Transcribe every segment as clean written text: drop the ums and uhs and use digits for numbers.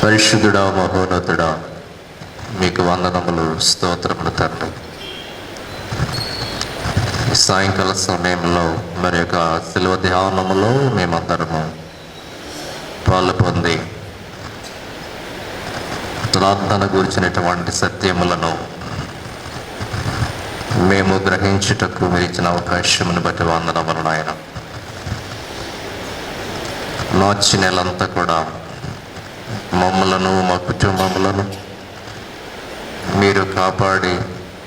పరిశుద్ధుడా, మహోన్నతుడా, మీకు వందనములు, స్తోత్రములు తండ్రి. సాయంకాల సమయంలో మరి యొక్క శిలువ ధ్యానములో మేమందరము పాలు పొంది ప్రార్థన గురించినటువంటి సత్యములను మేము గ్రహించుటకు మీరు ఇచ్చిన అవకాశమును బట్టి వందనములు నాయన. మార్చి నెలంతా కూడా మమ్మలను, మా కుటుంబములను మీరు కాపాడి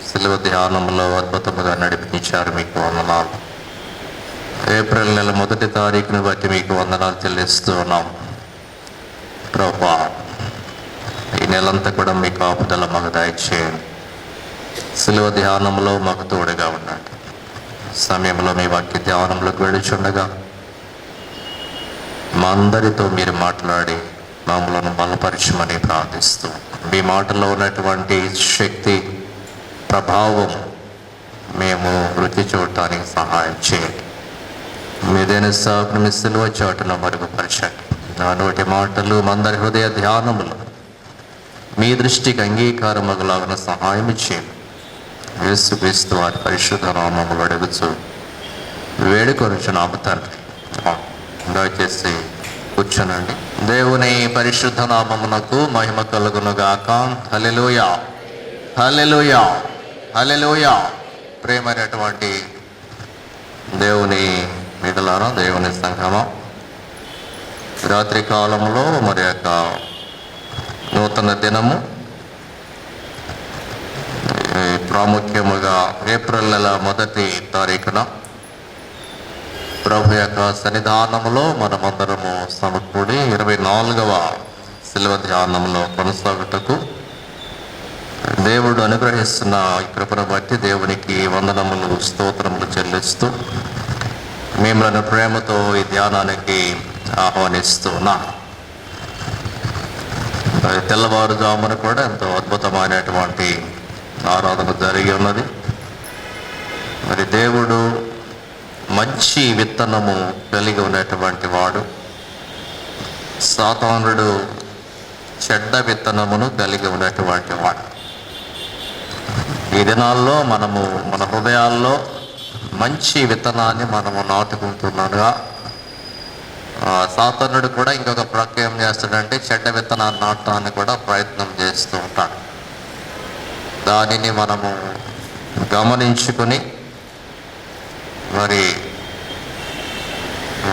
శిలువ ధ్యానంలో అద్భుతముగా నడిపించారు. మీకు వందనాలు. ఏప్రిల్ నెల 1వ తారీఖును బట్టి మీకు వందనాలు చెల్లిస్తూ ఉన్నాం ప్రభువా. ఈ నెలంతా కూడా మీ కాపుదల మాకు దయచేయండి. శిలువ ధ్యానంలో మాకు తోడుగా ఉండండి. సమయంలో మీ వాక్య ధ్యానంలోకి వెళ్ళుచుండగా మా అందరితో మీరు మాట్లాడి మమ్మలను బలపరచమని ప్రార్థిస్తూ, మీ మాటలో ఉన్నటువంటి శక్తి, ప్రభావం మేము రుచి చూడటానికి సహాయం చేయండి. మీదైన సాకును మీ సిలువ చాటును మరుగుపరచండి. నా నోటి మాటలు, మందరి హృదయ ధ్యానములు మీ దృష్టికి అంగీకారమగులాగిన సహాయం చేయండి. యేసుక్రీస్తు వారి పరిశుద్ధ నామములు అడుగుచు వేడుకొనుచున్నాము తండ్రి. దయచేసి కూర్చోనండి. దేవుని పరిశుద్ధ నామమునకు మహిమ కలుగునుగాక. హల్లెలూయా, హల్లెలూయా, హల్లెలూయా. ప్రేమైనటువంటి దేవుని బిడ్డలారా, దేవుని సంఘమా, రాత్రి కాలంలో మరి యొక్క నూతన దినము, ప్రాముఖ్యముగా ఏప్రిల్ నెల 1వ తారీఖున ప్రభు యొక్క సన్నిధానంలో మనమందరము సమకూడి 24వ శిలువ ధ్యానంలో కొనసాగుటకు దేవుడు అనుగ్రహిస్తున్న ఈ కృపను బట్టి దేవునికి వందనములు, స్తోత్రములు చెల్లిస్తూ మిమ్మల్ని ప్రేమతో ఈ ధ్యానానికి ఆహ్వానిస్తున్నా. తెల్లవారుజామున కూడా ఎంతో అద్భుతమైనటువంటి ఆరాధన జరిగి ఉన్నది. మరి దేవుడు మంచి విత్తనము కలిగి ఉన్నటువంటి వాడు. సాతానుడు చెడ్డ విత్తనమును కలిగి ఉన్నటువంటి వాడు. ఈ దినాల్లో మనము మన హృదయాల్లో మంచి విత్తనాన్ని మనము నాటుకుంటున్నాగా, సాతానుడు కూడా ఇంకొక ప్రక్రియ ఏం చేస్తాడంటే చెడ్డ విత్తనాన్ని నాటడానికి కూడా ప్రయత్నం చేస్తూ ఉంటాడు. దానిని మనము గమనించుకొని మరి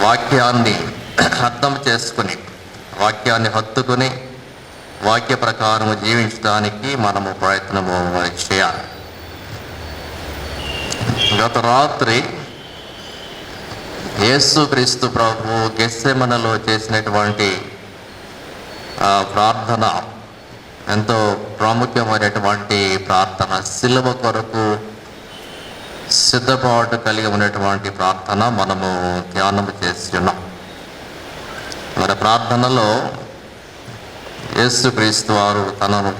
వాక్యాన్ని అర్థం చేసుకుని, వాక్యాన్ని హత్తుకుని వాక్య ప్రకారము జీవించడానికి మనము ప్రయత్నము చేయాలి. గత రాత్రి యేసుక్రీస్తు ప్రభు గెత్సెమనెలో చేసినటువంటి ప్రార్థన ఎంతో ప్రాముఖ్యమైనటువంటి ప్రార్థన. సిలువ కొరకు సిద్ధపాటు కలిగి ఉన్నటువంటి ప్రార్థన మనము ధ్యానము చేసి ఉన్నాం. మరి ప్రార్థనలో యేసుక్రీస్తు వారు తనను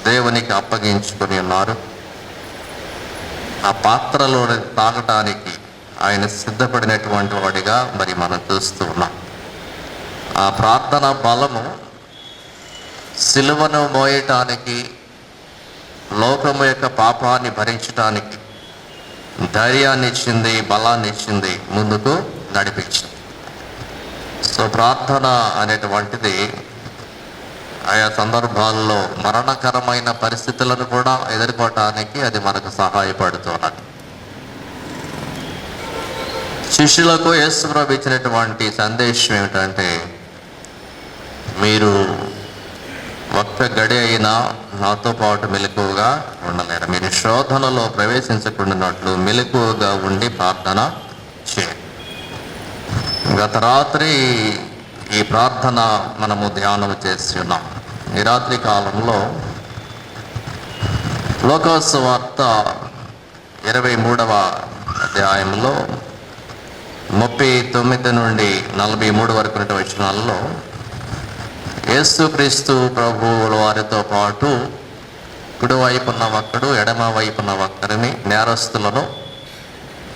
దేవునికి అప్పగించుకొని ఉన్నారు. ఆ పాత్రలో తాగటానికి ఆయన సిద్ధపడినటువంటి వాడిగా మరి మనం చూస్తూ ఉన్నాం. ఆ ప్రార్థన బలము సిలువను మోయటానికి, లోకము యొక్క పాపాన్ని భరించటానికి ధైర్యాన్ని ఇచ్చింది, బలాన్ని ఇచ్చింది, ముందుకు నడిపించింది. సో ప్రార్థన అనేటువంటిది ఆయా సందర్భాల్లో మరణకరమైన పరిస్థితులను కూడా ఎదుర్కోవటానికి అది మనకు సహాయపడుతున్నది. శిష్యులకు యేసు ప్రభు ఇచ్చినటువంటి సందేశం ఏమిటంటే, మీరు ఒక్క గడి అయినా నాతో పాటు మెలకువగా ఉండలేరు. మీరు శోధనలో ప్రవేశించకుండానట్లు మెలకువగా ఉండి ప్రార్థన చేయండి. గత రాత్రి ఈ ప్రార్థన మనము ధ్యానం చేసి ఉన్నాం. ఈ రాత్రి కాలంలో లోకాసు సువార్త 23వ అధ్యాయంలో 39 నుండి 43 వరకు ఉన్న వచనాలలో యేసుక్రీస్తు ప్రభువుల వారితో పాటు కుడి వైపున్న ఒక్కడు, ఎడమ వైపున్న ఒక్కరిని, నేరస్తులను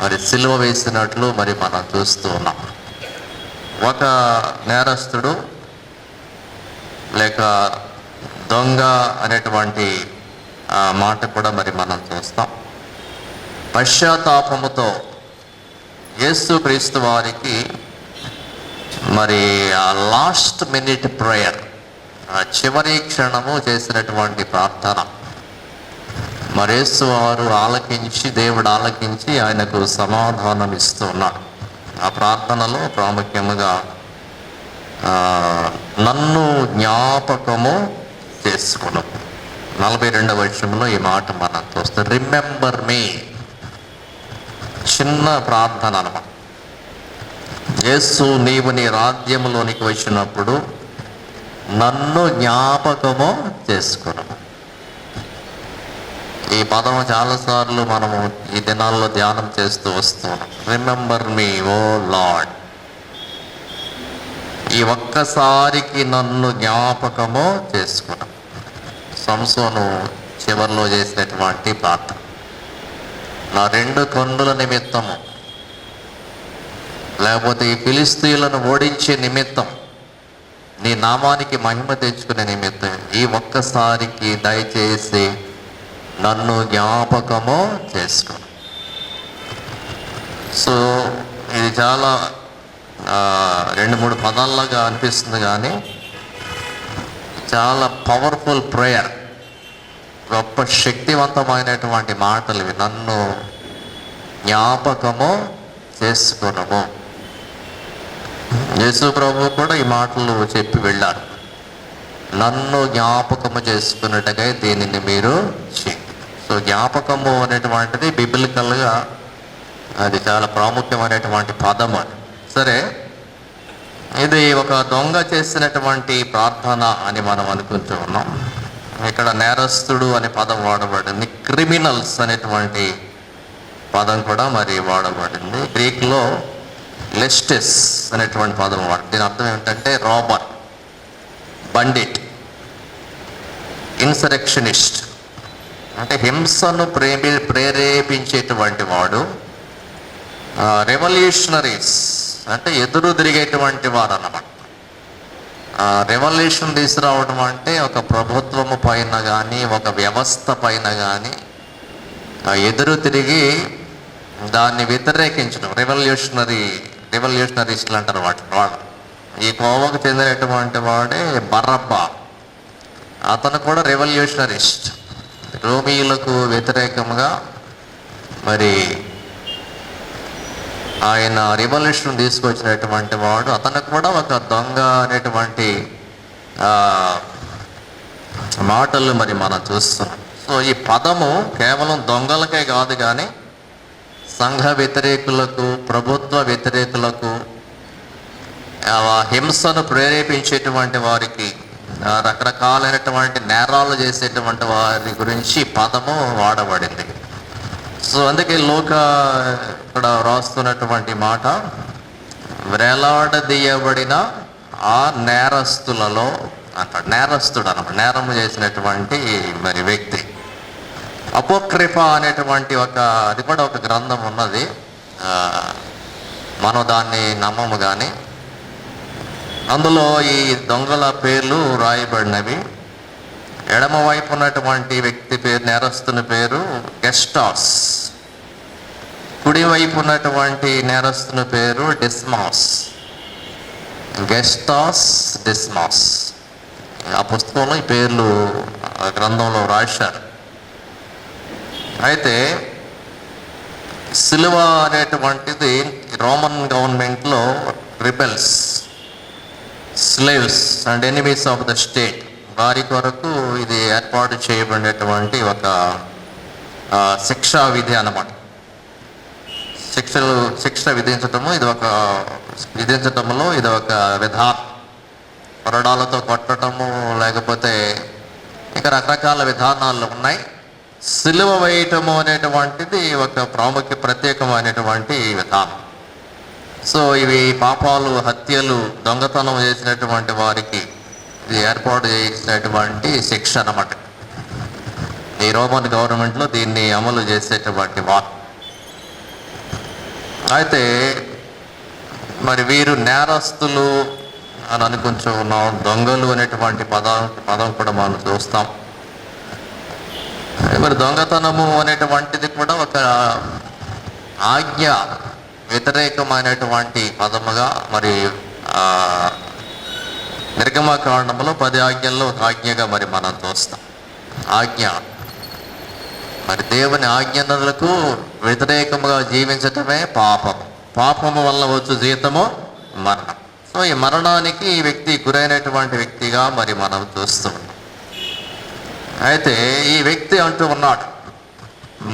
మరి సిలువ వేసినట్లు మరి మనం చూస్తూ ఉన్నాం. ఒక నేరస్తుడు లేక దొంగ అనేటువంటి మాట కూడా మరి మనం చూస్తాం. పశ్చాత్తాపముతో యేసు క్రీస్తు వారికి మరి ఆ లాస్ట్ మినిట్ ప్రేయర్, చివరి క్షణము చేసినటువంటి ప్రార్థన మరి యేసు వారు ఆలకించి, దేవుడు ఆలకించి ఆయనకు సమాధానం ఇస్తున్నాడు. ఆ ప్రార్థనలో ప్రాముఖ్యముగా నన్ను జ్ఞాపకము చేసుకును, 42వ వచనంలో ఈ మాట మనం చూస్తాం. రిమెంబర్ మీ, చిన్న ప్రార్థన అన్నమాట. యేసు నీవు నీ రాజ్యములోనికి వచ్చినప్పుడు నన్ను జ్ఞాపకము చేసుకును. ఈ పదం చాలాసార్లు మనము ఈ దినాల్లో ధ్యానం చేస్తూ వస్తున్నాం. రిమెంబర్ మీ ఓ లార్డ్. ఈ ఒక్కసారికి నన్ను జ్ఞాపకము చేసుకును. సంసోను చివరిలో చేసినటువంటి ప్రార్థన, నా 2 కన్నుల నిమిత్తము, లేకపోతే ఈ ఫిలిస్తీయులను ఓడించే నిమిత్తం, నీ నామానికి మహిమ తెచ్చుకునే నిమిత్తం ఈ ఒక్కసారికి దయచేసి నన్ను జ్ఞాపకము చేసుకో. సో ఇది చాలా 2-3 పదాల్లాగా అనిపిస్తుంది, కానీ చాలా పవర్ఫుల్ ప్రేయర్, గొప్ప శక్తివంతమైనటువంటి మాటలు ఇవి. నన్ను జ్ఞాపకము చేసుకునము. యేసు ప్రభువు కూడా ఈ మాటలు చెప్పి వెళ్ళారు. నన్ను జ్ఞాపకము చేసుకున్నట్టుగా దీనిని మీరు చేయండి. సో జ్ఞాపకము అనేటువంటిది బిబిలికల్గా అది చాలా ప్రాముఖ్యమైనటువంటి పదం. అది సరే, ఇది ఒక దొంగ చేసినటువంటి ప్రార్థన అని మనం అనుకుంటూ ఉన్నాం. ఇక్కడ నేరస్తుడు అనే పదం వాడబడింది, క్రిమినల్స్ అనేటువంటి పదం కూడా మరి వాడబడింది. గ్రీక్లో లెస్టెస్ అనేటువంటి పదం వాడు. దీని అర్థం ఏమిటంటే రాబర్, బండిట్, ఇన్సరెక్షనిస్ట్, అంటే హింసను ప్రేరేపించేటువంటి వాడు. రెవల్యూషనరీస్ అంటే ఎదురు తిరిగేటువంటి వారు అన్నమాట. రెవల్యూషన్ తీసుకురావడం అంటే ఒక ప్రభుత్వము పైన కానీ, ఒక వ్యవస్థ పైన కానీ ఎదురు తిరిగి దాన్ని వ్యతిరేకించడం. రెవల్యూషనరీస్టులు అంటారు వాడు. ఈ కోవకు చెందినటువంటి వాడే బర్రబ్బా. అతను కూడా రెవల్యూషనరిస్ట్. రోమీయులకు వ్యతిరేకంగా మరి ఆయన రెవల్యూషన్ తీసుకొచ్చినటువంటి వాడు. అతను కూడా ఒక దొంగ అనేటువంటి మాటలు మరి మనం చూస్తున్నాం. సో ఈ పదము కేవలం దొంగలకే కాదు, కానీ సంఘ వ్యతిరేకులకు, ప్రభుత్వ వ్యతిరేకులకు, హింసను ప్రేరేపించేటువంటి వారికి, రకరకాలైనటువంటి నేరాలు చేసేటువంటి వారి గురించి పదము వాడబడింది. సో అందుకే ఇక్కడ రాస్తున్నటువంటి మాట, వేలాడదీయబడిన ఆ నేరస్తులలో అంటాడు. నేరస్తుడు అన్నమాట, నేరము చేసినటువంటి మరి వ్యక్తి. అపోక్రిఫా అనేటువంటి అది కూడా ఒక గ్రంథం ఉన్నది. మనం దాన్ని నమ్మము, కానీ అందులో ఈ దొంగల పేర్లు రాయబడినవి. ఎడమ వైపు ఉన్నటువంటి వ్యక్తి పేరు, నేరస్తుని పేరు గెస్టాస్. కుడివైపు ఉన్నటువంటి నేరస్తుని పేరు డిస్మాస్. Gestas, Dismas. ఆ పుస్తకంలో ఈ పేర్లు గ్రంథంలో రాశారు. అయితే సిలువ అనేటువంటిది రోమన్ గవర్నమెంట్లో rebels, slaves and enemies of the state వారి కొరకు ఇది ఏర్పాటు చేయబడినటువంటి ఒక శిక్షా విధి అన్నమాట. శిక్ష విధించటంలో ఇది ఒక విధానం. కొరడాలతో కొట్టడము, లేకపోతే ఇంకా రకరకాల విధానాలు ఉన్నాయి. సిలువ వేయటము అనేటువంటిది ఒక ప్రత్యేకమైనటువంటి విధానం. సో ఇవి పాపాలు, హత్యలు, దొంగతనం చేసినటువంటి వారికి ఇది ఏర్పాటు చేసినటువంటి శిక్ష అన్నమాట. ఈ రోమన్ గవర్నమెంట్లో దీన్ని అమలు చేసేటువంటి వారు. అయితే మరి వీరు నేరస్తులు అని అనుకుంటూ ఉన్నాం. దొంగలు అనేటువంటి పదం కూడా మనం చూస్తాం. మరి దొంగతనము అనేటువంటిది కూడా ఒక ఆజ్ఞ వ్యతిరేకమైనటువంటి పదముగా మరి నిర్గమకాండములో 10 ఆజ్ఞల్లో ఒక ఆజ్ఞగా మరి మనం చూస్తాం. ఆజ్ఞ మరి దేవుని ఆజ్ఞలకు వ్యతిరేకముగా జీవించటమే పాపము. పాపము వల్ల వచ్చు జీతము మరణం. సో ఈ మరణానికి ఈ వ్యక్తి గురైనటువంటి వ్యక్తిగా మరి మనం చూస్తున్నాం. అయితే ఈ వ్యక్తి అంటూ ఉన్నాడు,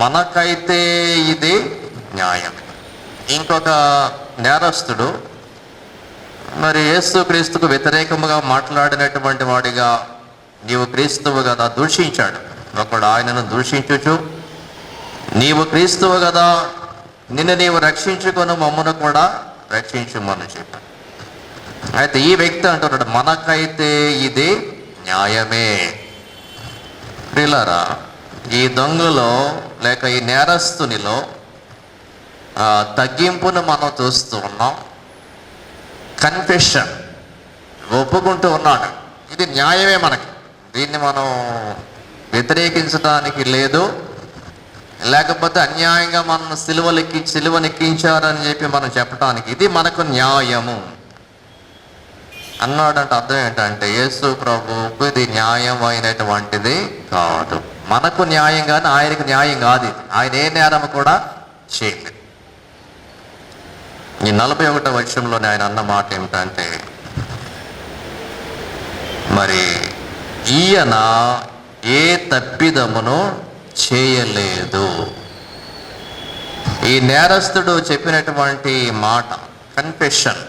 మనకైతే ఇది న్యాయం. ఇంకొక నేరస్తుడు మరి యేసు క్రీస్తుకు వ్యతిరేకముగా మాట్లాడినటువంటి వాడిగా, నీవు క్రీస్తువు కదా దూషించాడు. ఒకడు ఆయనను దూషించుచు, నీవు క్రీస్తువు కదా, నిన్ను నీవు రక్షించుకొని మమ్మను కూడా రక్షించుమని చెప్పాడు. అయితే ఈ వ్యక్తి అంటున్నాడు, మనకైతే ఇది న్యాయమే. ప్రియులారా, ఈ దొంగలో లేక ఈ నేరస్తునిలో తగ్గింపును మనం చూస్తూ ఉన్నాం. కన్ఫెషన్, ఒప్పుకుంటూ ఉన్నాడు, ఇది న్యాయమే, మనకి దీన్ని మనం వ్యతిరేకించడానికి లేదు. లేకపోతే అన్యాయంగా మనం సిలువనెక్కించారని చెప్పి మనం చెప్పడానికి ఇది మనకు న్యాయము అన్నాడంటే అర్థం ఏంటంటే యేసు ప్రభువుకు ఇది న్యాయం అయినటువంటిది కాదు. మనకు న్యాయం కానీ ఆయనకు న్యాయం కాదు. ఆయన ఏ నేరం కూడా చేయలేదు. ఈ 41వ వచనంలోనే ఆయన అన్న మాట ఏమిటంటే, మరి ఈయన ఏ తప్పిదమును చేయలేదు. ఈ నేరస్తుడు చెప్పినటువంటి మాట కన్ఫెషన్,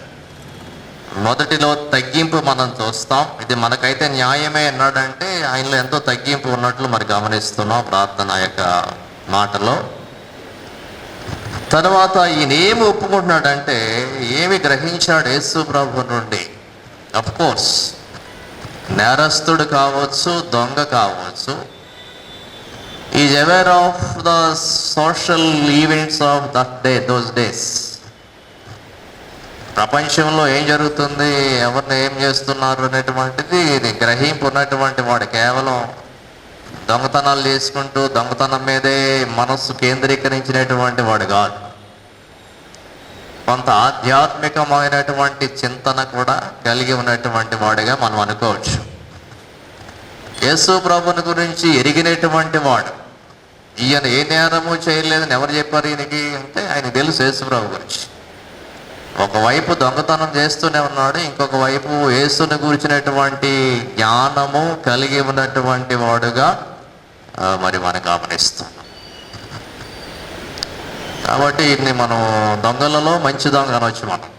మొదటిలో తగ్గింపు మనం చూస్తాం. ఇది మనకైతే న్యాయమే అన్నాడంటే ఆయనలో ఎంతో తగ్గింపు ఉన్నట్లు మరి గమనిస్తున్నాం ప్రార్థన యొక్క మాటలో. తర్వాత ఈయన ఏమి ఒప్పుకుంటున్నాడంటే, ఏమి గ్రహించాడు యేసు ప్రభు నుండి. అఫ్ కోర్స్ నేరస్తుడు కావచ్చు, దొంగ కావచ్చు, is aware of the social events of that day, those days. ప్రపంచంలో ఏం జరుగుతుంది, ఎవరిని ఏం చేస్తున్నారు అనేటువంటిది గ్రహింపు ఉన్నటువంటి వాడు కేవలం దొంగతనాలు చేసుకుంటూ దొంగతనం మీదే మనస్సు కేంద్రీకరించినటువంటి వాడు కాదు. కొంత ఆధ్యాత్మికమైనటువంటి చింతన కూడా కలిగి ఉన్నటువంటి వాడిగా మనం అనుకోవచ్చు. యేసు ప్రభుని గురించి ఎరిగినటువంటి వాడు. ఈయన ఏ నేరము చేయలేదని ఎవరు చెప్పారు ఈయనకి అంటే, ఆయన తెలుసు యేసు ప్రభు గురించి. ఒకవైపు దొంగతనం చేస్తూనే ఉన్నాడు, ఇంకొక వైపు యేసుని గురించినటువంటి జ్ఞానము కలిగి ఉన్నటువంటి వాడుగా మరి మనం గమనిస్తాం. కాబట్టి ఇన్ని మనం దొంగలలో మంచి దొంగ అనవచ్చు. మనం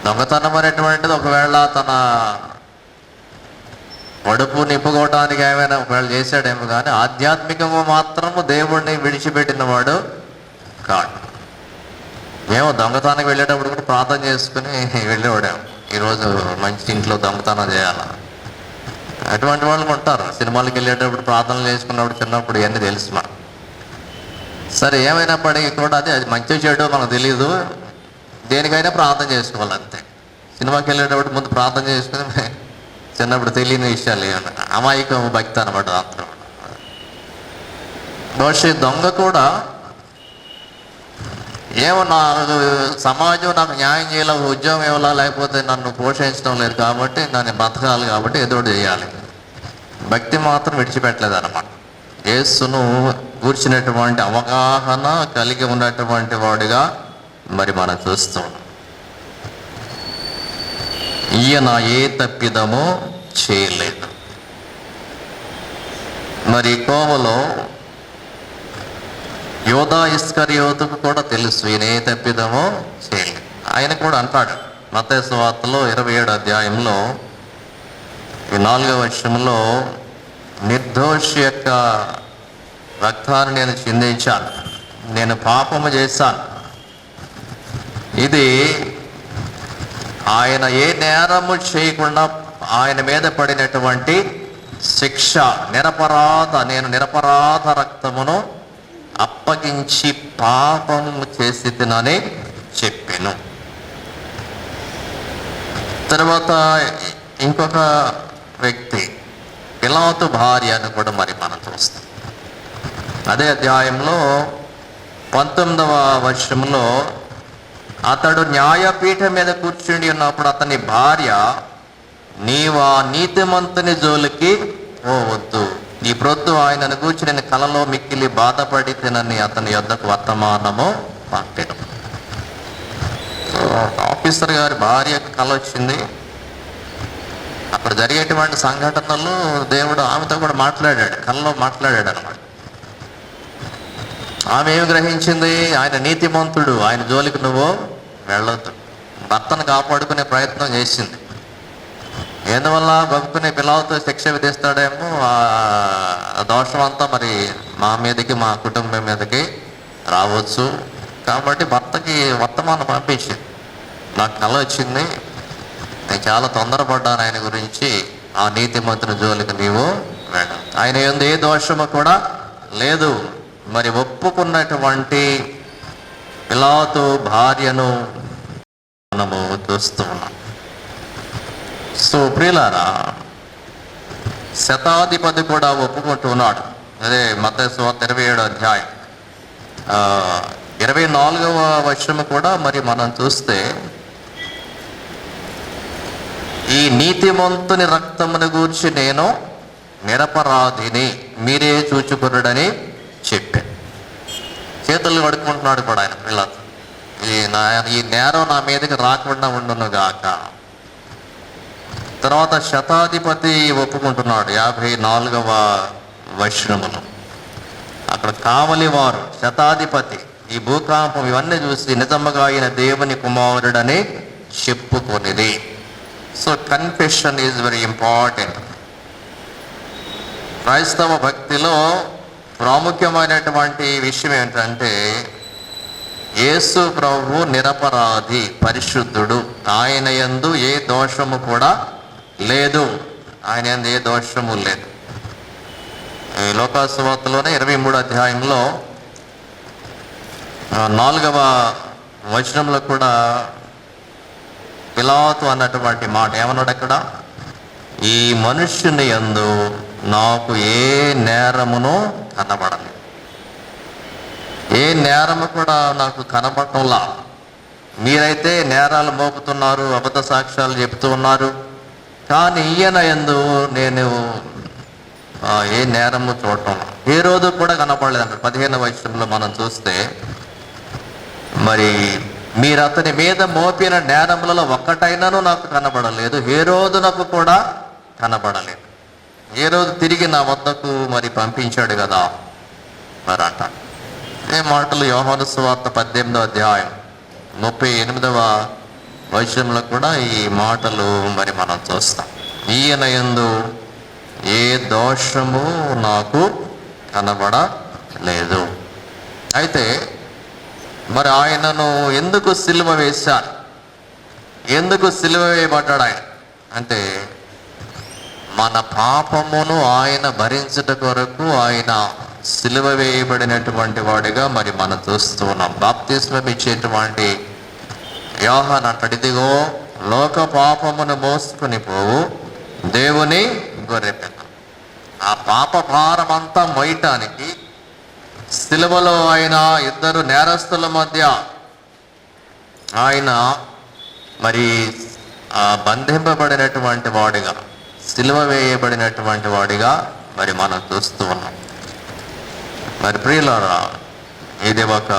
దొంగతనం అనేటువంటిది ఒకవేళ తన కడుపు నింపుకోవడానికి ఏమైనా ఒకవేళ చేశాడేమో కానీ ఆధ్యాత్మికంగా మాత్రము దేవుణ్ణి విడిచిపెట్టిన వాడు కాదు. మేము దొంగతనానికి వెళ్ళేటప్పుడు కూడా ప్రార్థన చేసుకుని వెళ్ళేవాడాము, ఈరోజు మంచి ఇంట్లో దొంగతనం చేయాల. అటువంటి వాళ్ళు ఉంటారు. సినిమాలకు వెళ్ళేటప్పుడు ప్రార్థనలు చేసుకున్నప్పుడు చిన్నప్పుడు ఇవన్నీ తెలుసు మనకు. సరే, ఏమైనప్పటికీ కూడా అది మంచి చెడు మనకు తెలియదు, దేనికైనా ప్రార్థన చేసుకోవాలి అంతే. సినిమాకి వెళ్ళేటప్పుడు ముందు ప్రార్థన చేసుకుని చిన్నప్పుడు తెలియని విషయాలు ఏమన్నా అమాయకం భక్తి అనమాట. అందరం బహుశా దొంగ కూడా ఏమో నాకు సమాజం నాకు న్యాయం చేయాలి, ఉద్యోగం ఇవ్వాలా, లేకపోతే నన్ను పోషించడం లేదు కాబట్టి నన్ను బతకాలి కాబట్టి ఏదో చేయాలి. భక్తి మాత్రం విడిచిపెట్టలేదు అన్నమాట. యేసును కూర్చున్నటువంటి అవగాహన కలిగి ఉన్నటువంటి వాడిగా మరి మనం చూస్తాం. ఈయన ఏ తప్పిదమో చేయలేదు. మరి కోవలో యోధా ఇస్కరియోతుకు కూడా తెలుసు ఈయన ఏ తప్పిదమో చేయలేదు. ఆయన కూడా అంటాడు మత్తయి సువార్తలో 27వ అధ్యాయంలో 4వ వచనంలో, నిర్దోషి యొక్క రక్తాన్ని నేను చిందించాను, నేను పాపము చేశాను. ఇది ఆయన ఏ నేరము చేయకుండా ఆయన మీద పడినటువంటి శిక్ష. నేను నిరపరాధ రక్తమును అప్పగించి పాపము చేసి తినని చెప్పాను. తర్వాత ఇంకొక వ్యక్తి పిలాతు భార్య అని కూడా మరి మనం చూస్తాం. అదే అధ్యాయంలో 19వ వచనంలో అతడు న్యాయపీఠం మీద కూర్చుండి ఉన్నప్పుడు అతని భార్య, నీవా నీతిమంతుని జోలికి పోవద్దు, ఈ ప్రొద్దు ఆయనను గూర్చి నేను కలలో మిక్కిలి బాధపడి తినని అతని యొద్దకు వర్తమానము పంపెను. ఆఫీసర్ గారి భార్యకు కల వచ్చింది. అక్కడ జరిగేటువంటి సంఘటనలు దేవుడు ఆమెతో కూడా మాట్లాడాడు, కలలో మాట్లాడాడు అనమాట. ఆమె ఏమి గ్రహించింది? ఆయన నీతిమంతుడు, ఆయన జోలికి నువ్వు వెళ్ళొద్దు. భర్తను కాపాడుకునే ప్రయత్నం చేసింది. ఎందువల్ల భక్తుని పిల్లలతో శిక్ష విధిస్తాడేమో, ఆ దోషం అంతా మరి మా మీదకి మా కుటుంబం మీదకి రావచ్చు కాబట్టి భర్తకి వర్తమానం పంపించింది. నాకు కల వచ్చింది, నేను చాలా తొందరపడ్డాను ఆయన గురించి, ఆ నీతిమంతుని జోలికి నీవు వెళ్ళ, ఆయన యందు ఏ దోషము కూడా లేదు. మరి ఒప్పుకున్నటువంటి పిలాతు భార్యను మనము చూస్తూ ఉన్నాం. సో ప్రియులారా, శతాధిపతి కూడా ఒప్పుకుంటున్నాడు. అదే మత్తయి సువార్త 27వ అధ్యాయం 24వ వచనం కూడా మరి మనం చూస్తే, ఈ నీతిమంతుని రక్తమును గూర్చి నేను నిరపరాధిని, మీరే చూచుకున్నాడని చెప్పాను. చేతులు కడుక్కుంటున్నాడు కూడా ఆయన పిల్లలు, ఈ నేరం నా మీదకి రాకుండా ఉండును గాక. తర్వాత శతాధిపతి ఒప్పుకుంటున్నాడు 54వ వచనములో. అక్కడ కావలి వారు, శతాధిపతి, ఈ భూకంపం ఇవన్నీ చూసి నిజముగా ఆయన దేవుని కుమారుడని చెప్పుకొనిది. So confession is very important. క్రైస్తవ భక్తిలో ప్రాముఖ్యమైనటువంటి విషయం ఏంటంటే, యేసు ప్రభువు నిరపరాధి, పరిశుద్ధుడు, ఆయన యందు ఏ దోషము కూడా లేదు, ఆయన యందు ఏ దోషము లేదు. లోకాసు వార్తలోనే 23వ అధ్యాయంలో 4వ వచనంలో కూడా పిలాతు అన్నటువంటి మాట ఏమన్నాడు అక్కడ? ఈ మనుష్యుని యందు నాకు ఏ నేరమును కనబడలేదు, ఏ నేరము కూడా నాకు కనబడటంలా. మీరైతే నేరాలు మోపుతున్నారు, అబద్ధ సాక్ష్యాలు చెబుతూ ఉన్నారు, కానీ ఈయన యందు నేను ఏ నేరము చూడటం ఏ రోజు కూడా కనపడలేదంటారు. 15వ వచనంలో మనం చూస్తే, మరి మీరు అతని మీద మోపిన నేరములలో ఒక్కటైనాను నాకు కనబడలేదు, ఏ రోజు నాకు కూడా కనబడలేదు. ఏ రోజు తిరిగి నా వద్దకు మరి పంపించాడు కదా మరి అంట. ఏ మాటలు యోహాను సువార్త 18వ అధ్యాయం 38వ వచనంలో కూడా ఈ మాటలు మరి మనం చూస్తాం. ఈయన యందు ఏ దోషము నాకు కనబడలేదు. అయితే మరి ఆయనను ఎందుకు సిలువ వేశారు? ఎందుకు సిలువ వేయబడ్డాడు ఆయన అంటే, మన పాపమును ఆయన భరించుట కొరకు ఆయన సిలువ వేయబడినటువంటి వాడిగా మరి మనం చూస్తూ ఉన్నాం. బాప్తిస్మం ఇచ్చేటువంటి యోహాను అంటాడు, ఇదిగో లోక పాపమును మోసుకుని పోవు దేవుని గొర్రెపిల్ల. ఆ పాప భారం అంతా మోయటానికి సిలువలో ఆయన ఇద్దరు నేరస్తుల మధ్య ఆయన మరి బంధింపబడినటువంటి వాడిగా, సిలువ వేయబడినటువంటి వాడిగా మరి మనం చూస్తూ ఉన్నాం. మరి ప్రియులారా, ఇది ఒక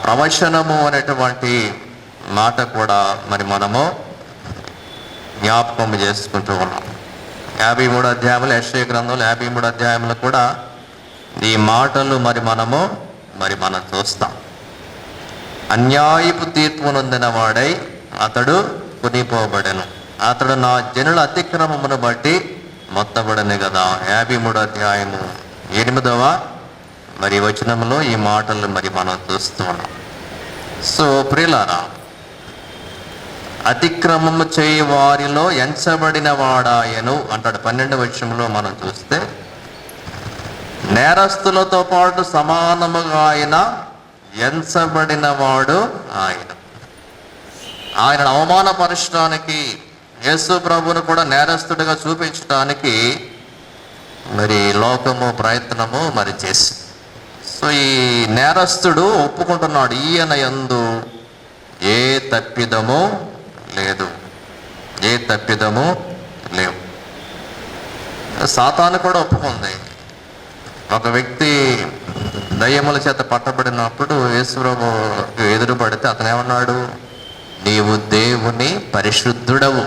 ప్రవచనము అనేటువంటి మాట కూడా మరి మనము జ్ఞాపకం చేసుకుంటూ ఉన్నాం. 53వ అధ్యాయంలో, యెషయా గ్రంథంలో 53వ అధ్యాయంలో కూడా ఈ మాటలు మరి మనం చూస్తాం. అన్యాయపు తీర్పు నొందిన వాడై అతడు కొనిపోబడెను, అతడు నా జనుల అతిక్రమమును బట్టి మొత్తబడను కదా. 53వ అధ్యాయము 8వ మరి వచనంలో ఈ మాటలు మరి మనం చూస్తూ ఉన్నాం. సో ప్రియులారా, అతిక్రమము చేయి వారిలో ఎంచబడిన వాడాయను అంటాడు 12వ వచనంలో. మనం చూస్తే నేరస్తులతో పాటు సమానముగా ఆయన ఎంచబడిన వాడు ఆయన. ఆయనను అవమానపరచడానికి, యేసు ప్రభువును కూడా నేరస్తుడిగా చూపించడానికి మరి లోకము ప్రయత్నము మరి చేసి, సో ఈ నేరస్తుడు ఒప్పుకుంటున్నాడు, ఈయన యందు ఏ తప్పిదము లేదు, ఏ తప్పిదము లేవు. సాతాను కూడా ఒప్పుకుంది. ఒక వ్యక్తి దయ్యముల చేత పట్టబడినప్పుడు యేసు ప్రభు ఎదురు పడితే అతను ఏమన్నాడు, నీవు దేవుని పరిశుద్ధుడవు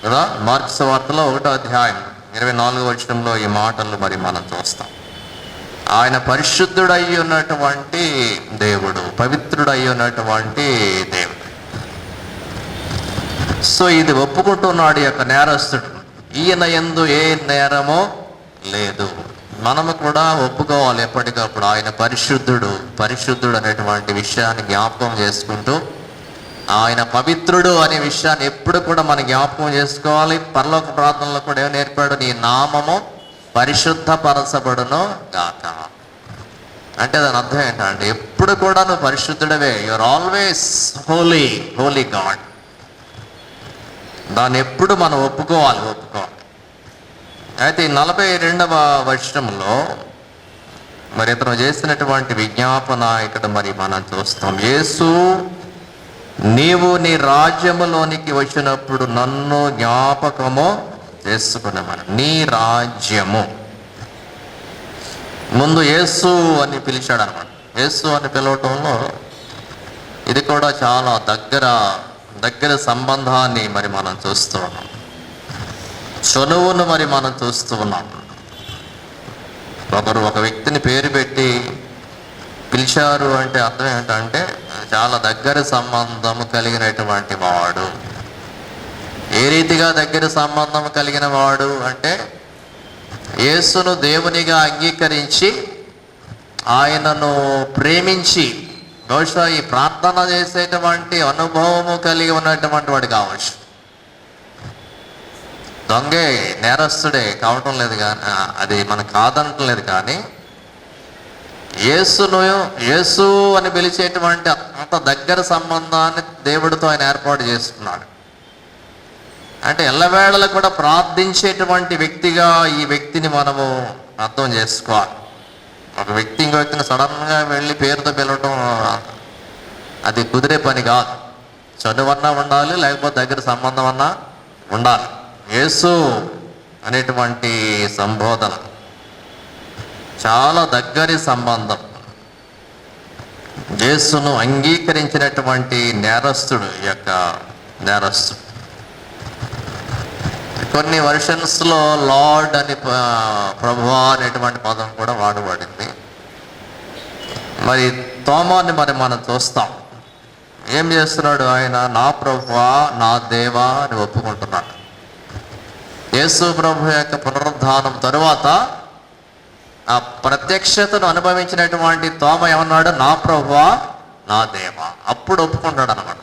కదా. మార్కు సువార్తలో 1వ అధ్యాయం 24వ వచనంలో ఈ మాటలు మరి మనం చూస్తాం. ఆయన పరిశుద్ధుడై ఉన్నటువంటి దేవుడు, పవిత్రుడై ఉన్నటువంటి దేవుడు. సో ఇది ఒప్పుకుంటున్నాడు ఈ యొక్క నేరస్తుడు, ఈయన యందు ఏ నేరమో లేదు. మనము కూడా ఒప్పుకోవాలి ఎప్పటికప్పుడు, ఆయన పరిశుద్ధుడు అనేటువంటి విషయాన్ని జ్ఞాపకం చేసుకుంటూ, ఆయన పవిత్రుడు అనే విషయాన్ని ఎప్పుడు కూడా మనం జ్ఞాపకం చేసుకోవాలి. పరలోక ప్రార్థనలో కూడా ఏం నేర్పాడు, నీ నామము పరిశుద్ధపరచబడును గాక. అంటే దాని అర్థం ఏంటంటే ఎప్పుడు కూడా నువ్వు పరిశుద్ధుడవే, యూఆర్ ఆల్వేస్ హోలీ గాడ్. దాన్ని ఎప్పుడు మనం ఒప్పుకోవాలి. అయితే ఈ 42వ వచనంలో మరి ఇతను చేసినటువంటి విజ్ఞాపన ఇక్కడ మరి మనం చూస్తాం. యేసు, నీవు నీ రాజ్యములోనికి వచ్చినప్పుడు నన్ను జ్ఞాపకము చేసుకున్నామని. నీ రాజ్యము, ముందు యేసు అని పిలిచాడు అనమాట. యేసు అని పిలవటంలో ఇది కూడా చాలా దగ్గర సంబంధాన్ని మరి మనం చూస్తూ ఉన్నాం, చనువును మరి మనం చూస్తూ ఉన్నాం. ఒక వ్యక్తిని పేరు పెట్టి పిలిచారు అంటే అర్థం ఏంటంటే చాలా దగ్గర సంబంధము కలిగినటువంటి వాడు. ఏ రీతిగా దగ్గర సంబంధం కలిగిన వాడు అంటే యేసును దేవునిగా అంగీకరించి ఆయనను ప్రేమించి బహుశా ఈ ప్రార్థన చేసేటువంటి అనుభవము కలిగి ఉన్నటువంటి వాడు కావచ్చు. దొంగే నేరస్తుడే కావటం లేదు కానీ, అది మనకు కాదనట్లేదు, కానీ యేసు అని పిలిచేటువంటి అంత దగ్గర సంబంధాన్ని దేవుడితో ఆయన ఏర్పాటు చేసుకున్నాడు. అంటే ఎల్లవేళలా కూడా ప్రార్థించేటువంటి వ్యక్తిగా ఈ వ్యక్తిని మనము అర్థం చేసుకోవాలి. ఒక వ్యక్తి ఇంకో వ్యక్తిని సడన్గా వెళ్ళి పేరుతో పిలవటం అది కుదిరే పని కాదు. చదువన్నా ఉండాలి, లేకపోతే దగ్గర సంబంధం అన్నా ఉండాలి. యేసు అనేటువంటి సంబోధన చాలా దగ్గరి సంబంధం. యేసును అంగీకరించినటువంటి నేరస్తుడు ఈ యొక్క నేరస్తుడు. కొన్ని వర్షన్స్లో లార్డ్ అని ప్రభువా అనేటువంటి పదం కూడా వాడబడింది. మరి తోమాని మరి మనం చూస్తాం, ఏం చేస్తున్నాడు ఆయన, నా ప్రభువా నా దేవా అని ఒప్పుకుంటున్నాడు. యేసు ప్రభు యొక్క పునరుద్ధానం తరువాత ఆ ప్రత్యక్షతను అనుభవించినటువంటి తోమ ఏమన్నాడు, నా ప్రభువా నా దేవా, అప్పుడు ఒప్పుకుంటాడు అన్నమాట.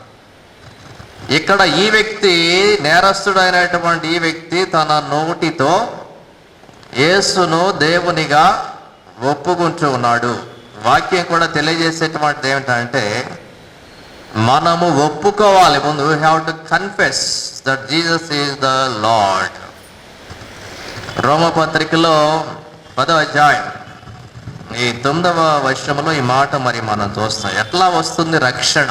ఇక్కడ ఈ వ్యక్తి, నేరస్తుడైనటువంటి ఈ వ్యక్తి తన నోటితో యేసును దేవునిగా ఒప్పుకుంటూ ఉన్నాడు. వాక్యం కూడా తెలియజేసేటువంటిది ఏమిటంటే మనము ఒప్పుకోవాలి. ముందు we have to confess that Jesus is the Lord. రోమపత్రికలో 10వ అధ్యాయం ఈ 9వ వచనంలో ఈ మాట మరి మనం చూస్తాం. ఎట్లా వస్తుంది రక్షణ,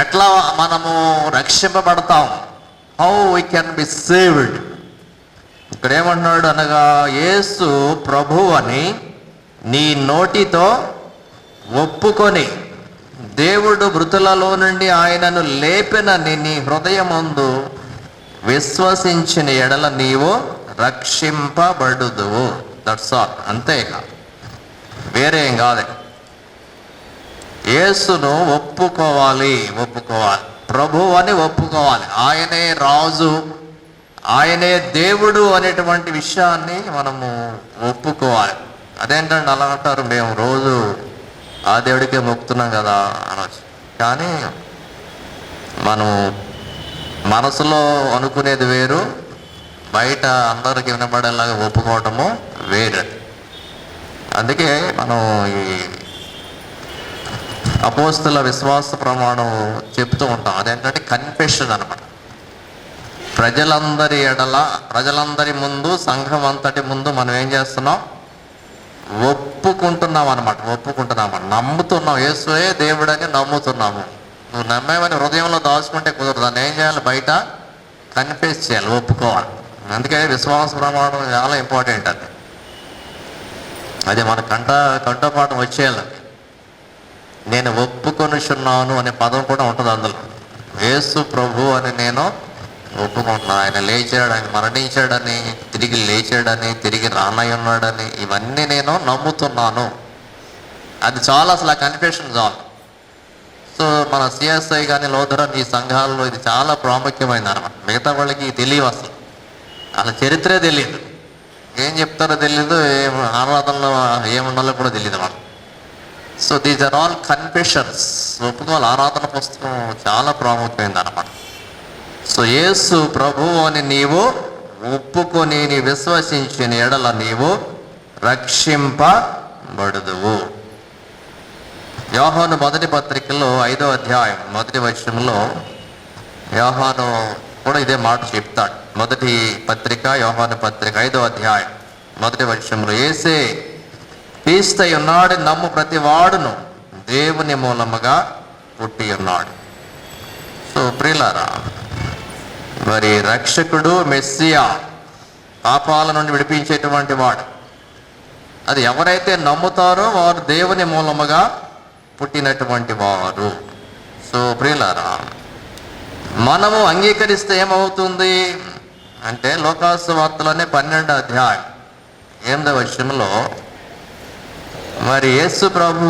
ఎట్లా మనము రక్షింపబడతాం, how we can be saved. ఇక్కడ ఏమంటున్నాడు అనగా, యేసు ప్రభు అని నీ నోటితో ఒప్పుకొని దేవుడు మృతులలో నుండి ఆయనను లేపినని నీ హృదయమందు విశ్వసించిన ఎడల నీవు రక్షింపబడుదువు. దట్స్ ఆల్, అంతేగా, వేరేం కాదు. యేసును ఒప్పుకోవాలి, ప్రభు అని ఒప్పుకోవాలి. ఆయనే రాజు, ఆయనే దేవుడు అనేటువంటి విషయాన్ని మనము ఒప్పుకోవాలి. అదేంటంటే అలా అంటారు, మేము రోజు ఆ దేవుడికే మొక్కుతున్నాం కదా అనొచ్చు. కానీ మనం మనసులో అనుకునేది వేరు, బయట అందరికి వినపడేలాగా ఒప్పుకోవటము వేరు. అందుకే మనం ఈ అపోస్తల విశ్వాస ప్రమాణం చెప్తూ ఉంటాం. అదేంటంటే కన్ఫెషన్ అనమాట. ప్రజలందరి ముందు, సంఘం అంతటి ముందు మనం ఏం చేస్తున్నాం? ఒప్పుకుంటున్నాం అనమాట. నమ్ముతున్నాం, యేసుయే దేవుడని నమ్ముతున్నాము. నువ్వు నమ్మేవని హృదయంలో దాచుకుంటే కుదరదు. దాన్ని ఏం చేయాలి? బయట కన్ఫెస్ చేయాలి, ఒప్పుకోవాలి. అందుకే విశ్వాస ప్రమాణం చాలా ఇంపార్టెంట్. అది మన కంఠపాఠం వచ్చేయాలి. నేను ఒప్పుకొనుచున్నాను అనే పదం కూడా ఉంటుంది అందులో. యేసు ప్రభు అని నేను ఒప్పుకుంటున్నాను. ఆయన లేచాడు, ఆయన మరణించాడని, తిరిగి లేచాడని, తిరిగి రానయ్యున్నాడని, ఇవన్నీ నేను నమ్ముతున్నాను. అది చాలా, అసలు ఆ కన్ఫెషన్ చాలు. సో మన సిఎస్ఐ కానీ లోధరన్ ఈ సంఘాలలో ఇది చాలా ప్రాముఖ్యమైనది అనమాట. మిగతా వాళ్ళకి తెలియవు, అసలు వాళ్ళ చరిత్రే తెలియదు, ఏం చెప్తారో తెలియదు, ఆరాధనలో ఏముండాలో కూడా తెలియదు వాళ్ళు. So these are all confessions. ఒప్పుకోవాలి. ఆరాధన పుస్తకం చాలా ప్రాముఖ్యమైనది అనమాట. సో యేసు ప్రభువు అని నీవు ఒప్పుకొని నీ విశ్వసించిన ఎడల నీవు రక్షింపబడుదువు. యోహాను మొదటి పత్రికలో 5వ అధ్యాయం 1వ వచనంలో యోహాను కూడా ఇదే మాట చెప్తాడు. మొదటి పత్రిక, యోహాను పత్రిక 5వ అధ్యాయం 1వ వచనంలో, యేసే క్రీస్తై ఉన్నాడు నమ్ము ప్రతి వాడును దేవుని మూలముగా పుట్టి ఉన్నాడు. సో ప్రియులారా, మరి రక్షకుడు మెస్సియా, పాపాల నుండి విడిపించేటువంటి వాడు, అది ఎవరైతే నమ్ముతారో వారు దేవుని మూలముగా పుట్టినటువంటి వారు. సో ప్రియులారా, మనము అంగీకరిస్తే ఏమవుతుంది అంటే, లోకాసు వార్తలోనే 12వ అధ్యాయం 8వ వచనంలో మరి యేసు ప్రభు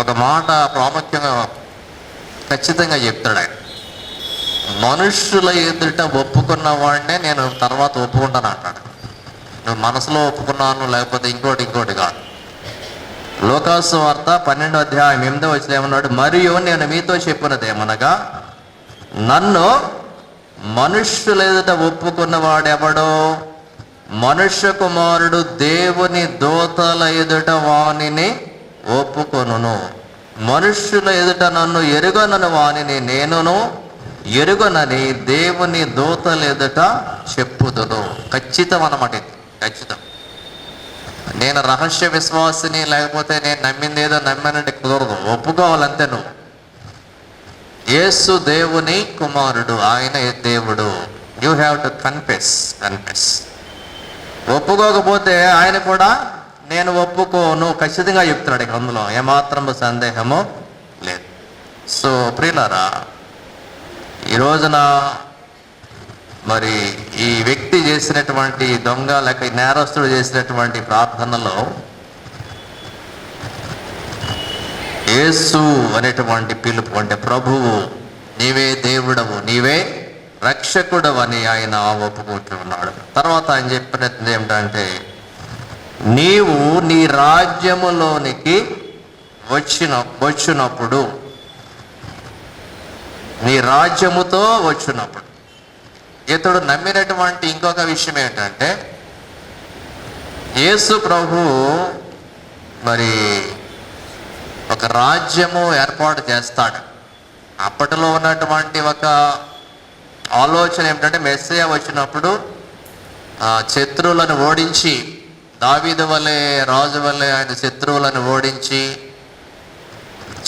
ఒక మాట ప్రాముఖ్యంగా ఖచ్చితంగా చెప్తాడు. ఆయన మనుషుల ఎదుట ఒప్పుకున్న వాడినే నేను తర్వాత ఒప్పుకుంటాను అంటాడు. నువ్వు మనసులో ఒప్పుకున్నాను, లేకపోతే ఇంకోటి కాదు. లోకాసు వార్త 12వ అధ్యాయం 8వ వచనం ఏమన్నాడు? మరియు నేను మీతో చెప్పినదేమనగా, నన్ను మనుష్యుల ఎదుట ఒప్పుకున్నవాడెవడో మనుష్య కుమారుడు దేవుని దూతల ఎదుట వానిని ఒప్పుకొనును. మనుష్యుల ఎదుట నన్ను ఎరుగనను వానిని నేనును ఎరుగనని దేవుని దూతల ఎదుట చెప్పుదును. ఖచ్చితం అన్నమాట ఇది, ఖచ్చితం. నేను రహస్య విశ్వాసిని, లేకపోతే నేను నమ్మింది ఏదో నమ్మానంటే కుదరదు. ఒప్పుకోవాలంతే. నువ్వు యేసు దేవుని కుమారుడు, ఆయన దేవుడు. You have to confess. ఒప్పుకోకపోతే ఆయన కూడా నేను ఒప్పుకోను ఖచ్చితంగా చెప్తున్నాడు. ఇక అందులో ఏమాత్రము సందేహము లేదు. సో ప్రియులారా, ఈ రోజున మరి ఈ వ్యక్తి చేసినటువంటి దొంగ లేక నేరస్తుడు చేసినటువంటి ప్రార్థనలో యేసు అనేటువంటి పిలుపు, అంటే ప్రభువు, నీవే దేవుడవు, నీవే రక్షకుడవు అని ఆయన ఒప్పుకుంటున్నాడు. తర్వాత ఆయన చెప్పినది ఏమిటంటే, నీవు నీ రాజ్యములోనికి వచ్చినప్పుడు, నీ రాజ్యముతో వచ్చినప్పుడు. ఇతడు నమ్మినటువంటి ఇంకొక విషయం ఏంటంటే, యేసు ప్రభు మరి ఒక రాజ్యము ఏర్పాటు చేస్తాడు. అప్పటిలో ఉన్నటువంటి ఒక ఆలోచన ఏమిటంటే, మెస్సియా వచ్చినప్పుడు శత్రువులను ఓడించి, దావీదు వలె రాజు వలె ఆయన శత్రువులను ఓడించి,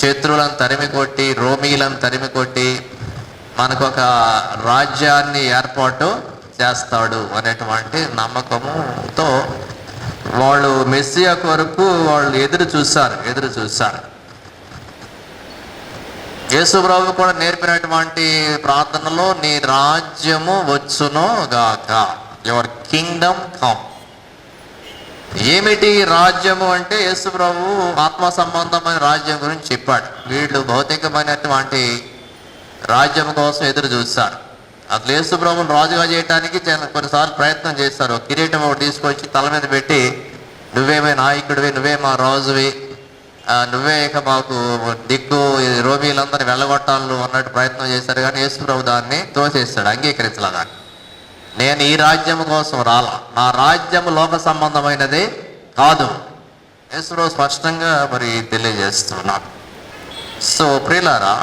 శత్రువులను తరిమి కొట్టి, రోమీలను తరిమి కొట్టి మనకు ఒక రాజ్యాన్ని ఏర్పాటు చేస్తాడు అనేటువంటి నమ్మకముతో వాళ్ళు మెస్సియా కొరకు వాళ్ళు ఎదురు చూశారు. యేసు ప్రభు కూడా నేర్పినటువంటి ప్రార్థనలో, నీ రాజ్యము వచ్చును గాక, యువర్ కింగ్డమ్ కమ్. ఏమిటి రాజ్యము అంటే, యేసు ప్రభు ఆత్మ సంబంధమైన రాజ్యం గురించి చెప్పాడు. వీళ్ళు భౌతికమైనటువంటి రాజ్యం కోసం ఎదురు చూస్తారు. అసలు యేసు ప్రభుని రాజుగా చేయడానికి కొన్నిసార్లు ప్రయత్నం చేస్తారు. కిరీటం ఒకటి తీసుకొచ్చి తల మీద పెట్టి, నువ్వేమే నాయకుడివి, నువ్వే మా రాజువి, నువ్వే ఇక మాకు దిక్కు, రోమీలందరినీ వెళ్ళగొట్టాలు అన్నట్టు ప్రయత్నం చేశారు. కానీ యేసు ప్రభు దాన్ని తోసేస్తాడు, అంగీకరించలా. దాన్ని నేను ఈ రాజ్యం కోసం రాలా, నా రాజ్యం లోక సంబంధమైనది కాదు, యేసుప్రభు స్పష్టంగా మరి తెలియజేస్తున్నాడు. సో ప్రియులారా,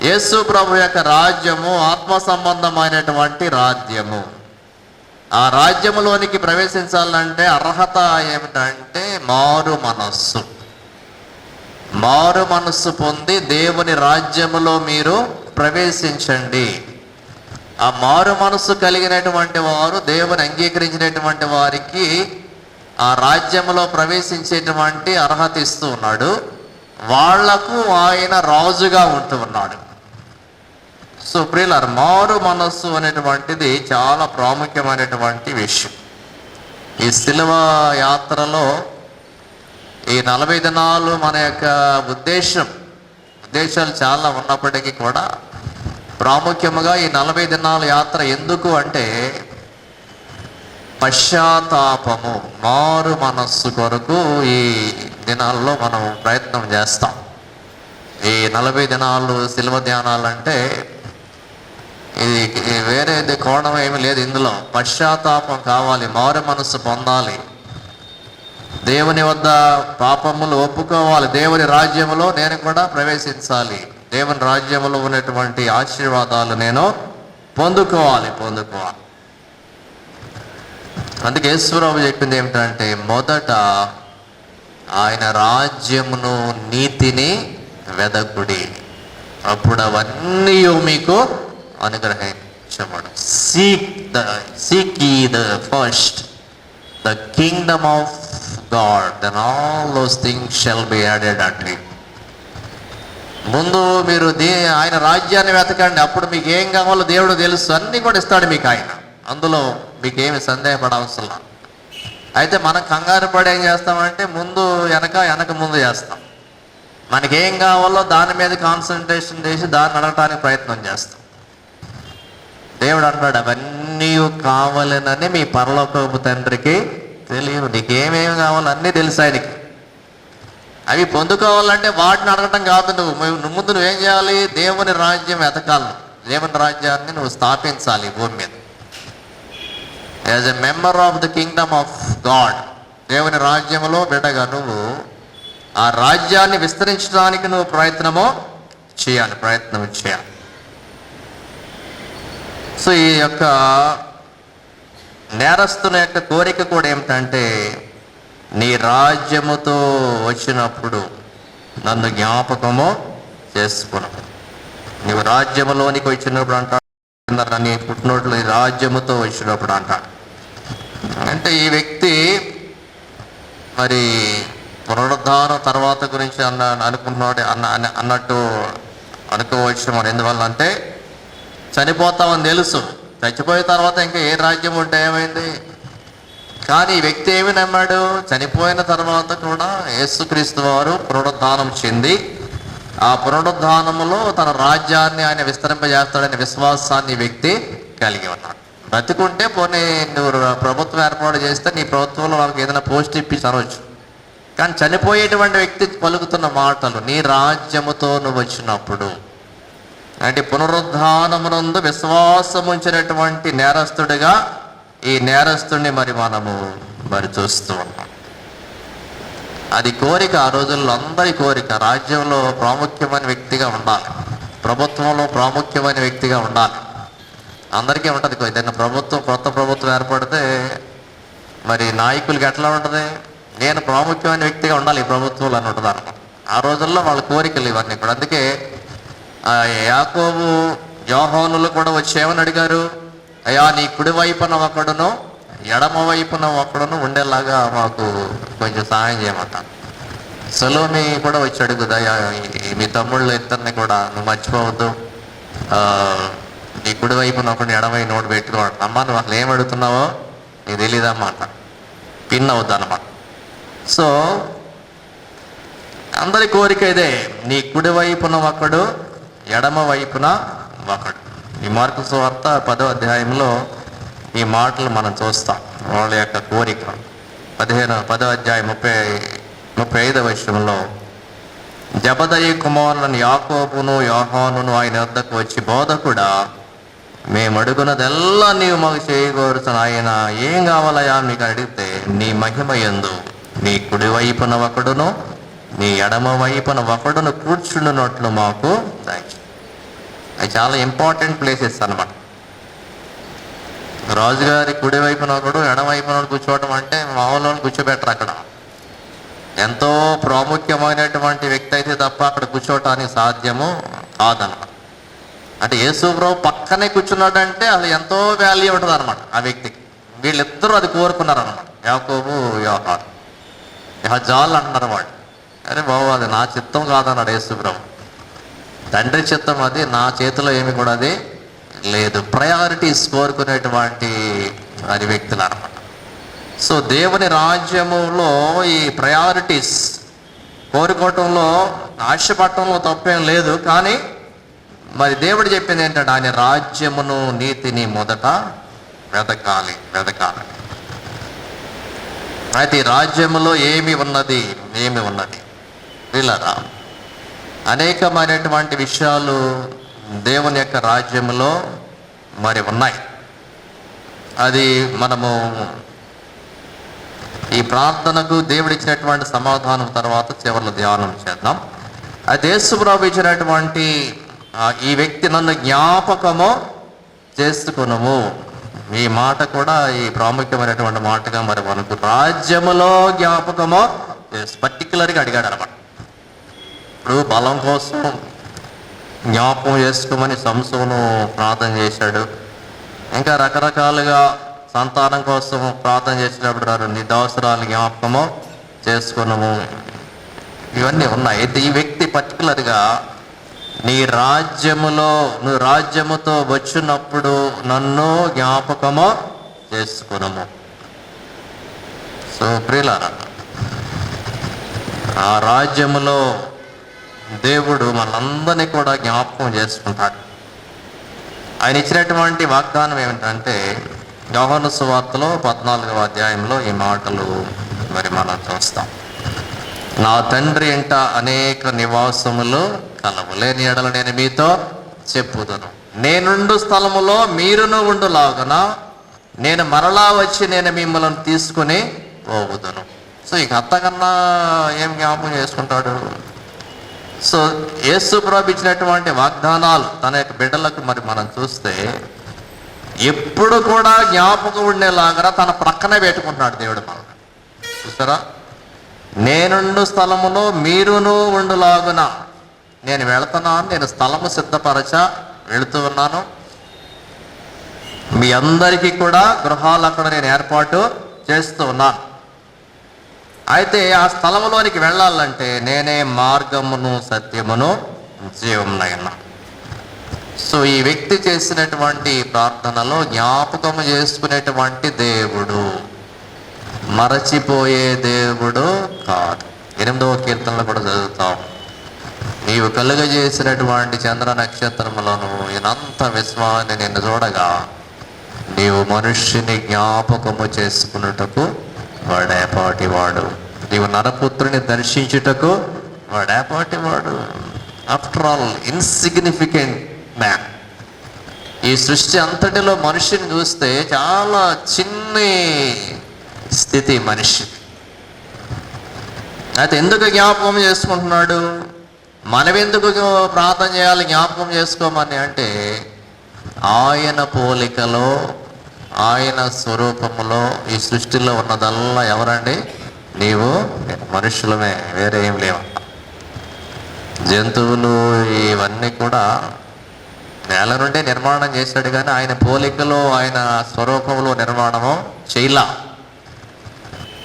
యేసు ప్రభు యొక్క రాజ్యము ఆత్మ సంబంధమైనటువంటి రాజ్యము. ఆ రాజ్యములోనికి ప్రవేశించాలంటే అర్హత ఏమిటంటే మారు మనస్సు. మారు మనస్సు పొంది దేవుని రాజ్యములో మీరు ప్రవేశించండి. ఆ మారు మనస్సు కలిగినటువంటి వారు, దేవుని అంగీకరించినటువంటి వారికి ఆ రాజ్యములో ప్రవేశించేటువంటి అర్హత ఇస్తూ ఉన్నాడు. వాళ్లకు ఆయన రాజుగా ఉంటూ ఉన్నాడు. సో ప్రియులారా, మారు మనస్సు అనేటువంటిది చాలా ప్రాముఖ్యమైనటువంటి విషయం. ఈ శిలువ యాత్రలో ఈ 40 దినాలు మన యొక్క ఉద్దేశాలు చాలా ఉన్నప్పటికీ కూడా ప్రాముఖ్యముగా ఈ 40 దినాల యాత్ర ఎందుకు అంటే పశ్చాత్తాపము, మారు మనస్సు కొరకు ఈ దినాల్లో మనం ప్రయత్నం చేస్తాం. ఈ 40 దినాలు శిలువ ధ్యానాలు అంటే ఇది వేరేది కోణం ఏమీ లేదు. ఇందులో పశ్చాత్తాపం కావాలి, మారు మనస్సు పొందాలి, దేవుని వద్ద పాపములు ఒప్పుకోవాలి, దేవుని రాజ్యములో నేను కూడా ప్రవేశించాలి, దేవుని రాజ్యములో ఉన్నటువంటి ఆశీర్వాదాలు నేను పొందుకోవాలి. అందుకే యేసుప్రభు చెప్పింది ఏమిటంటే, మొదట ఆయన రాజ్యమును నీతిని వెదకుడి, అప్పుడు అవన్నీ మీకు అనుగ్రహించబడు. Seek ye the first the kingdom of God, then all those things shall be added unto you. ముందు మీరు ఆయన రాజ్యాన్ని వెతకండి, అప్పుడు మీకు ఏం కావాలో దేవుడు తెలుసు, అన్నీ కూడా ఇస్తాడు మీకు ఆయన. అందులో మీకు ఏమి సందేహపడవసరం. అయితే మనం కంగారు పడి ఏం చేస్తామంటే ముందు వెనక ముందు చేస్తాం. మనకేం కావాలో దాని మీద కాన్సన్ట్రేషన్ చేసి దాన్ని అడగటానికి ప్రయత్నం చేస్తాం. దేవుడు అంటాడు, అవన్నీ కావాలనని మీ పరలోకపు తండ్రికి తెలియదు. నీకేమేమి కావాలో అన్నీ తెలుసు ఆయనకి. అవి పొందుకోవాలంటే వాటిని అడగటం కాదు. ముందు నువ్వేం చేయాలి? దేవుని రాజ్యం వెతకాలి, దేవుని రాజ్యాన్ని నువ్వు స్థాపించాలి భూమి మీద. As a member of the kingdom of God, దేవుని రాజ్యములో బిడ్డగా నువ్వు ఆ రాజ్యాన్ని విస్తరించడానికి నువ్వు ప్రయత్నం చేయాలి. సో ఈ యొక్క నేరస్తుని యొక్క కోరిక కూడా ఏమిటంటే, నీ రాజ్యముతో వచ్చినప్పుడు నన్ను జ్ఞాపకము చేసుకును. నీవు రాజ్యములోనికి వచ్చినప్పుడు అంటాడు, నీ పుట్టినోట్లు రాజ్యముతో వచ్చినప్పుడు అంటాడు. అంటే ఈ వ్యక్తి మరి పునరుద్ధానం తర్వాత గురించి అనుకుంటున్నాడు అన్నట్టు అనుకోవచ్చు. మరి ఎందువల్ల అంటే చనిపోతామని తెలుసు, చచ్చిపోయిన తర్వాత ఇంకా ఏ రాజ్యం ఉంటే ఏమైంది. కానీ ఈ వ్యక్తి ఏమి నమ్మాడు? చనిపోయిన తర్వాత కూడా యేసుక్రీస్తు వారు పునరుద్ధానం చెంది ఆ పునరుద్ధానములో తన రాజ్యాన్ని ఆయన విస్తరింపజేస్తాడనే విశ్వాసాన్ని ఈ వ్యక్తి కలిగి ఉన్నాడు. బ్రతికుంటే పోనీ నువ్వు ప్రభుత్వం ఏర్పాటు చేస్తే నీ ప్రభుత్వంలో వాళ్ళకి ఏదైనా పోస్ట్ ఇప్పించి అనవచ్చు. కానీ చనిపోయేటువంటి వ్యక్తి పలుకుతున్న మాటలు, నీ రాజ్యముతో నువ్వు వచ్చినప్పుడు అంటే పునరుద్ధానమునందు విశ్వాసం ఉంచినటువంటి నేరస్తుడిగా ఈ నేరస్తుడిని మనము చూస్తూ ఉన్నాం. అది కోరిక, ఆ రోజుల్లో అందరి కోరిక. రాజ్యంలో ప్రాముఖ్యమైన వ్యక్తిగా ఉండాలి, ప్రభుత్వంలో ప్రాముఖ్యమైన వ్యక్తిగా ఉండాలి. అందరికీ ఉంటుంది. ఏదైనా కొత్త ప్రభుత్వం ఏర్పడితే మరి నాయకులకి ఎట్లా ఉంటుంది? నేను ప్రాముఖ్యమైన వ్యక్తిగా ఉండాలి ఈ ప్రభుత్వంలో అని ఉంటుంది అన్నమాట. ఆ రోజుల్లో వాళ్ళ కోరికలు ఇవన్నీ కూడా. అందుకే యాకోబు యోహానులు కూడా వచ్చి ఏమని అడిగారు? అయ్యా, నీ కుడి వైపున ఒకడును ఎడమ వైపున ఒకడును ఉండేలాగా మాకు కొంచెం సహాయం చేయమంట. సలోమి కూడా వచ్చి అడుగుదయ్యా, మీ తమ్ముళ్ళు ఇద్దరిని కూడా నువ్వు మర్చిపోవద్దు, నీ కుడి వైపున ఒకటి ఎడమై నోటు పెట్టుకోవడం. అమ్మ, నువ్వు అసలు ఏం అడుగుతున్నావో నీకు తెలియదమ్మా అంట. పిన్ అవుద్ది అన్నమాట. సో అందరి కోరిక ఇదే, నీ కుడి వైపున ఒకడు ఎడమ వైపున ఒకడు. ఈ మార్కు సువార్త 10వ అధ్యాయంలో ఈ మాటలు మనం చూస్తాం. వాళ్ళ యొక్క కోరిక 10వ అధ్యాయం 35వ వచనంలో, జబదయి కుమారులను యాకోబును యోహానును ఆయన వద్దకు వచ్చి, బోధకుడా, మేము అడుగున్నదెల్లా నీవు మాకు చేయగోరుతున్న ఆయన, ఏం కావాలయా మీకు అడిగితే నీ మహిమ యందు నీ కుడి వైపున ఒకడును నీ ఎడమ వైపున ఒకడును కూర్చుండునట్లు మాకు దయచేయి. అవి చాలా ఇంపార్టెంట్ ప్లేసెస్ అన్నమాట. రాజుగారి కుడి వైపున ఒకడు ఎడమ వైపున కూర్చోవడం అంటే మామూలు కూర్చోబెట్టరు. అక్కడ ఎంతో ప్రాముఖ్యమైనటువంటి వ్యక్తి అయితే తప్ప అక్కడ కూర్చోవటానికి సాధ్యము కాదన్నమాట. అంటే యేసుప్రభు పక్కనే కూర్చున్నాడంటే అసలు ఎంతో వాల్యూ ఉంటుంది అనమాట ఆ వ్యక్తికి. వీళ్ళిద్దరూ అది కోరుకున్నారనమాట, యాకోబు యోహాను. జాలు అంటున్నారు వాళ్ళు. అరే బాబు, అది నా చిత్తం కాదన్నాడు యేసుప్రభు. తండ్రి చిత్తం అది, నా చేతిలో ఏమి కూడా అది లేదు. ప్రయారిటీస్ కోరుకునేటువంటి అది వ్యక్తులు అనమాట. సో దేవుని రాజ్యములో ఈ ప్రయారిటీస్ కోరుకోవటంలో ఆశపడటంలో తప్పేం లేదు. కానీ మరి దేవుడు చెప్పింది ఏంటంటే ఆయన రాజ్యమును నీతిని మొదట వెతకాలి. అయితే ఈ రాజ్యములో ఏమి ఉన్నది వీళ్ళరా అనేకమైనటువంటి విషయాలు దేవుని యొక్క రాజ్యములో మరి ఉన్నాయి. అది మనము ఈ ప్రార్థనకు దేవుడు ఇచ్చినటువంటి సమాధానం తర్వాత చివరిలో ధ్యానం చేద్దాం. అయితే యేసుప్రభు ఇచ్చినటువంటి ఈ వ్యక్తి నన్ను జ్ఞాపకము చేసుకునుము, ఈ మాట కూడా ఈ ప్రాముఖ్యమైనటువంటి మాటగా మరి మనకు రాజ్యములో జ్ఞాపకము పర్టికులర్గా అడిగాడు అనమాట. ఇప్పుడు బలం కోసం జ్ఞాపకం చేసుకోమని సంసోను ప్రార్థన చేశాడు. ఇంకా రకరకాలుగా సంతానం కోసం ప్రార్థన చేసినప్పుడు నీ దాసురాలు జ్ఞాపకము చేసుకున్నాము, ఇవన్నీ ఉన్నాయి. అయితే ఈ వ్యక్తి పర్టికులర్గా నీ రాజ్యములో నువ్వు రాజ్యముతో వచ్చినప్పుడు నన్ను జ్ఞాపకము చేసుకున్నాము. సో ప్రియులారా, ఆ రాజ్యములో దేవుడు మనందరినీ కూడా జ్ఞాపకం చేసుకుంటాడు. ఆయన ఇచ్చినటువంటి వాగ్దానం ఏమిటంటే యోహాను సువార్తలో 14వ అధ్యాయంలో ఈ మాటలు మరి మనం చూస్తాం. నా తండ్రి ఇంట అనేక నివాసములు కలవు, లేని ఎడల నేను మీతో చెప్పుదును. నేనుండు స్థలములో మీరును ఉండులాగున నేను మరలా వచ్చి నేను మిమ్మల్ని తీసుకుని పోవుదును. సో ఇక అంతకన్నా ఏం జ్ఞాపకం చేసుకుంటాడు? సో యేసుప్రభు ఇచ్చినటువంటి వాగ్దానాలు తన యొక్క బిడ్డలకు మరి మనం చూస్తే ఎప్పుడు కూడా జ్ఞాపకం ఉండేలాగా తన ప్రక్కనే పెట్టుకుంటున్నాడు దేవుడు. మనం చూసారా, నేనుండు స్థలములో మీరును ఉండులాగున నేను వెళుతున్నాను, నేను స్థలము వెళుతూ ఉన్నాను, మీ అందరికీ కూడా గృహాలు అక్కడ నేను ఏర్పాటు చేస్తూ ఉన్నాను. అయితే ఆ స్థలంలోనికి వెళ్ళాలంటే నేనే మార్గమును సత్యమును జీవమునైనా. సో ఈ వ్యక్తి చేసినటువంటి ప్రార్థనలో జ్ఞాపకము చేసుకునేటువంటి దేవుడు, మరచిపోయే దేవుడు కాదు. 8వ కీర్తనలో కూడా చదువుతాం, నీవు కలుగజేసినటువంటి చంద్ర నక్షత్రములను ఈయనంత విశ్వాన్ని నిన్ను చూడగా నీవు మనుష్యుని జ్ఞాపకము చేసుకున్నటకు వాడేపాటివాడు, నీవు నరపుత్రుని దర్శించుటకు వాడేపాటివాడు. After all insignificant man. ఈ సృష్టి అంతటిలో మనిషిని చూస్తే చాలా చిన్ని స్థితి మనిషి. అయితే ఎందుకు జ్ఞాపకం చేసుకుంటున్నాడు? మనం ఎందుకు ప్రార్థన చేయాలి జ్ఞాపకం చేసుకోమని అంటే ఆయన పోలికలో ఆయన స్వరూపములో ఈ సృష్టిలో ఉన్నదల్లా ఎవరండి? నీవు మనుషులమే, వేరే ఏం లేవు. జంతువులు ఇవన్నీ కూడా నేల నుండే నిర్మాణం చేశాడు, కానీ ఆయన పోలికలో ఆయన స్వరూపంలో నిర్మాణము చేయలా.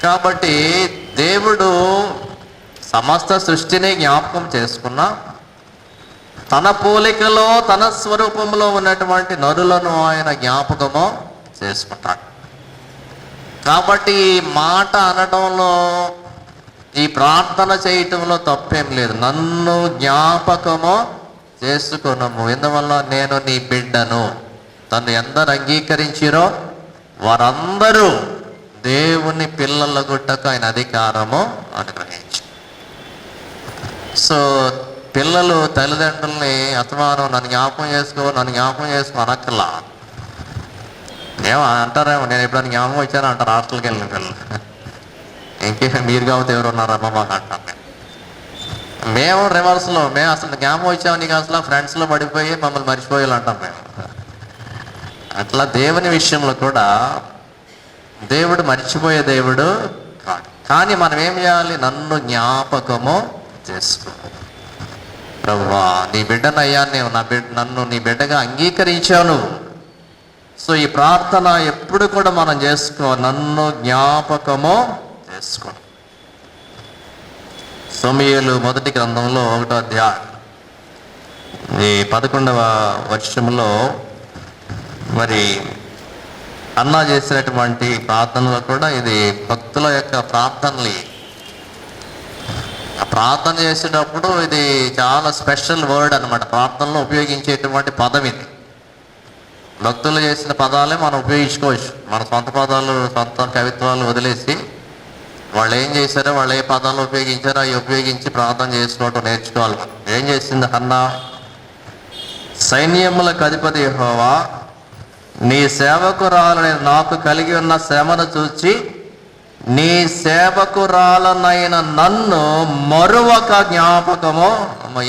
కాబట్టి దేవుడు సమస్త సృష్టిని జ్ఞాపకం చేసుకున్నా తన పోలికలో తన స్వరూపంలో ఉన్నటువంటి నరులను ఆయన జ్ఞాపకము చేసుకుంటాడు. కాబట్టి ఈ మాట అనడంలో, ఈ ప్రార్థన చేయటంలో తప్పేం లేదు. నన్ను జ్ఞాపకము చేసుకున్నాము, ఎందువల్ల నేను నీ బిడ్డను. తను ఎందరు అంగీకరించిరో వారందరూ దేవుని పిల్లల గుట్టకు ఆయన అధికారము అనుగ్రహించి. సో పిల్లలు తల్లిదండ్రుల్ని అతమానం నన్ను జ్ఞాపకం చేసుకో అనక్కలా. ఏమో అంటారేమో, నేను ఎప్పుడైనా జ్ఞాపకం వచ్చాను అంటారు హాస్టల్కి వెళ్ళిన పిల్లలు. మీరు కాబట్టి ఎవరు ఉన్నారమ్మా మాకు అంటాం. మేము రివర్స్లో, మేము అసలు జ్ఞాపకం వచ్చాము నీకు అసలు ఫ్రెండ్స్లో పడిపోయి మమ్మల్ని మర్చిపోయాలి అంటాం మేము. అట్లా దేవుని విషయంలో కూడా దేవుడు మర్చిపోయే దేవుడు కాదు. కానీ మనం ఏం చేయాలి? నన్ను జ్ఞాపకము చేసుకో ప్రభువా, నీ బిడ్డనయ్యా, నన్ను నీ బిడ్డగా అంగీకరించాను. సో ఈ ప్రార్థన ఎప్పుడు కూడా మనం చేసుకో, నన్ను జ్ఞాపకము చేసుకో. సమూయేలు మొదటి గ్రంథంలో 1వ అధ్యాయం ఈ 11వ వచనంలో మరి అన్నా చేసినటువంటి ప్రార్థనలో కూడా ఇది భక్తుల యొక్క ప్రార్థనలు. ఆ ప్రార్థన చేసేటప్పుడు ఇది చాలా స్పెషల్ వర్డ్ అన్నమాట. ప్రార్థనలో ఉపయోగించేటువంటి పదం ఇది. భక్తులు చేసిన పదాలే మనం ఉపయోగించుకోవచ్చు. మన సొంత పదాలు, సొంత కవిత్వాలు వదిలేసి వాళ్ళు ఏం చేశారో, వాళ్ళు ఏ పదాలు ఉపయోగించారో అవి ఉపయోగించి ప్రార్థన చేసుకోవటం నేర్చుకోవాలి. ఏం చేసింది హన్నా? సైన్యములకు అధిపతి యెహోవా, నీ సేవకురాలని నాకు కలిగి ఉన్న శ్రమను చూచి నీ సేవకురాలనైన నన్ను మరొక జ్ఞాపకము.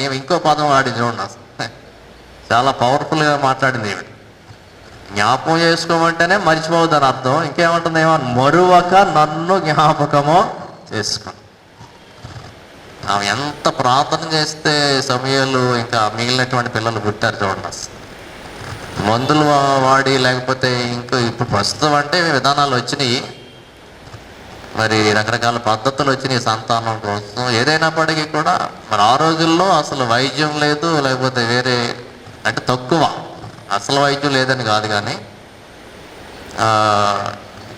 ఏమి ఇంకో పదం వాడి చూడండి, చాలా పవర్ఫుల్గా మాట్లాడింది ఏమిటి. జ్ఞాపకం చేసుకోమంటేనే మర్చిపోవద్దని అర్థం. ఇంకేమంటుందేమో, మరొక నన్ను జ్ఞాపకము చేసుకో. ఆమె ఎంత ప్రార్థన చేస్తే సమయాలు ఇంకా మిగిలినటువంటి పిల్లలు పుట్టారు చూడండి. మందులు వాడి లేకపోతే ఇంకా ఇప్పుడు ప్రస్తుతం అంటే విధానాలు వచ్చినాయి, మరి రకరకాల పద్ధతులు వచ్చినాయి సంతానం కోసం. ఏదైనప్పటికీ కూడా మరి ఆ రోజుల్లో అసలు వైద్యం లేదు, లేకపోతే వేరే అంటే తక్కువ, అసలు వైద్యం లేదని కాదు, కానీ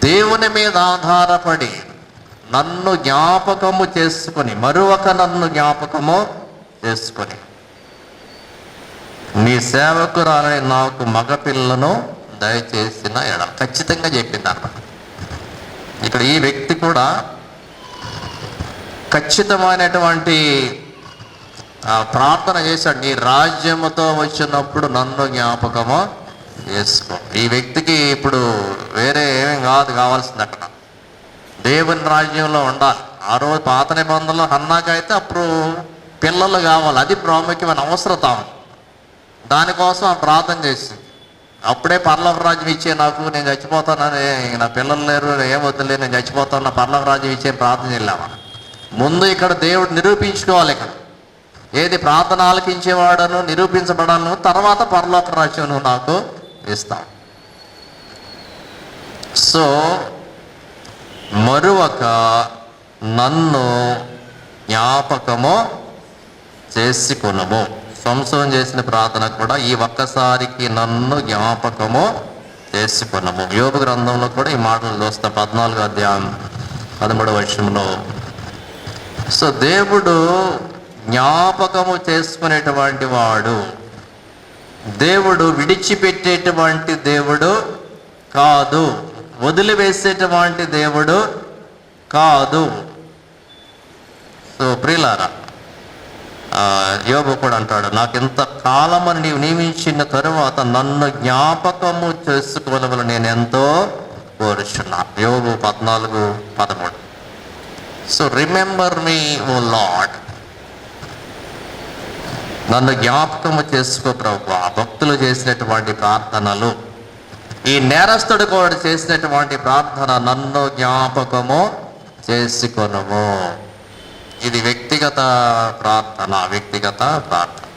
దేవుని మీద ఆధారపడి నన్ను జ్ఞాపకము చేసుకొని, మరొక నన్ను జ్ఞాపకము చేసుకొని నీ సేవకురాలని నాకు మగపిల్లను దయచేసిన ఎడ ఖచ్చితంగా చెప్పింది అన్నమాట. ఇక్కడ ఈ వ్యక్తి కూడా ఖచ్చితమైనటువంటి ప్రార్థన చేశాడు. నీ రాజ్యముతో వచ్చినప్పుడు నన్ను జ్ఞాపకము చేసుకో. ఈ వ్యక్తికి ఇప్పుడు వేరే ఏమేం కావాల్సింది, అక్కడ దేవుని రాజ్యంలో ఉండాలి. ఆ రోజు పాత నిబంధనలో హన్నాకైతే అప్పుడు పిల్లలు కావాలి, అది ప్రాముఖ్యమైన అవసరత. దానికోసం ఆ ప్రార్థన చేసింది. అప్పుడే పరలోక రాజ్యం ఇచ్చే నాకు, నేను చచ్చిపోతానని, నా పిల్లలు లేరు, ఏం వద్దులే, నేను చచ్చిపోతాను, నా పరలోక రాజ్యం ఇచ్చే ప్రార్థన చేయామా? ముందు ఇక్కడ దేవుడు నిరూపించుకోవాలి. ఇక్కడ ఏది ప్రార్థన ఆలకించేవాడను నిరూపించబడాను, తర్వాత పరలోక రాజ్యం నువ్వు నాకు ఇస్తావు. సో మరొక నన్ను జ్ఞాపకము చేసుకొనుము. సంసోను చేసిన ప్రార్థన కూడా ఈ ఒక్కసారికి నన్ను జ్ఞాపకము చేసుకొనుము. యోబు గ్రంథంలో కూడా ఈ మాటలు చూస్తాం, 14వ అధ్యాయం 13వ వచనంలో. సో దేవుడు జ్ఞాపకము చేసుకునేటువంటి వాడు. దేవుడు విడిచిపెట్టేటువంటి దేవుడు కాదు, వదిలివేసేటువంటి దేవుడు కాదు. సో ప్రియులారా, యోబు కూడా అంటాడు, నాకు ఇంత కాలమని నీవు నియమించిన తరువాత నన్ను జ్ఞాపకము చేసుకోవాలని నేను ఎంతో కోరుచున్నా. యోబు 14:13. సో రిమెంబర్ మీ ఓ లార్డ్, నన్ను జ్ఞాపకము చేసుకో ప్రభువా. భక్తులు చేసినటువంటి ప్రార్థనలు, ఈ నేరస్తుడు కూడా చేసినటువంటి ప్రార్థన, నన్ను జ్ఞాపకము చేసుకొనుము. ఇది వ్యక్తిగత ప్రార్థన, వ్యక్తిగత ప్రార్థన.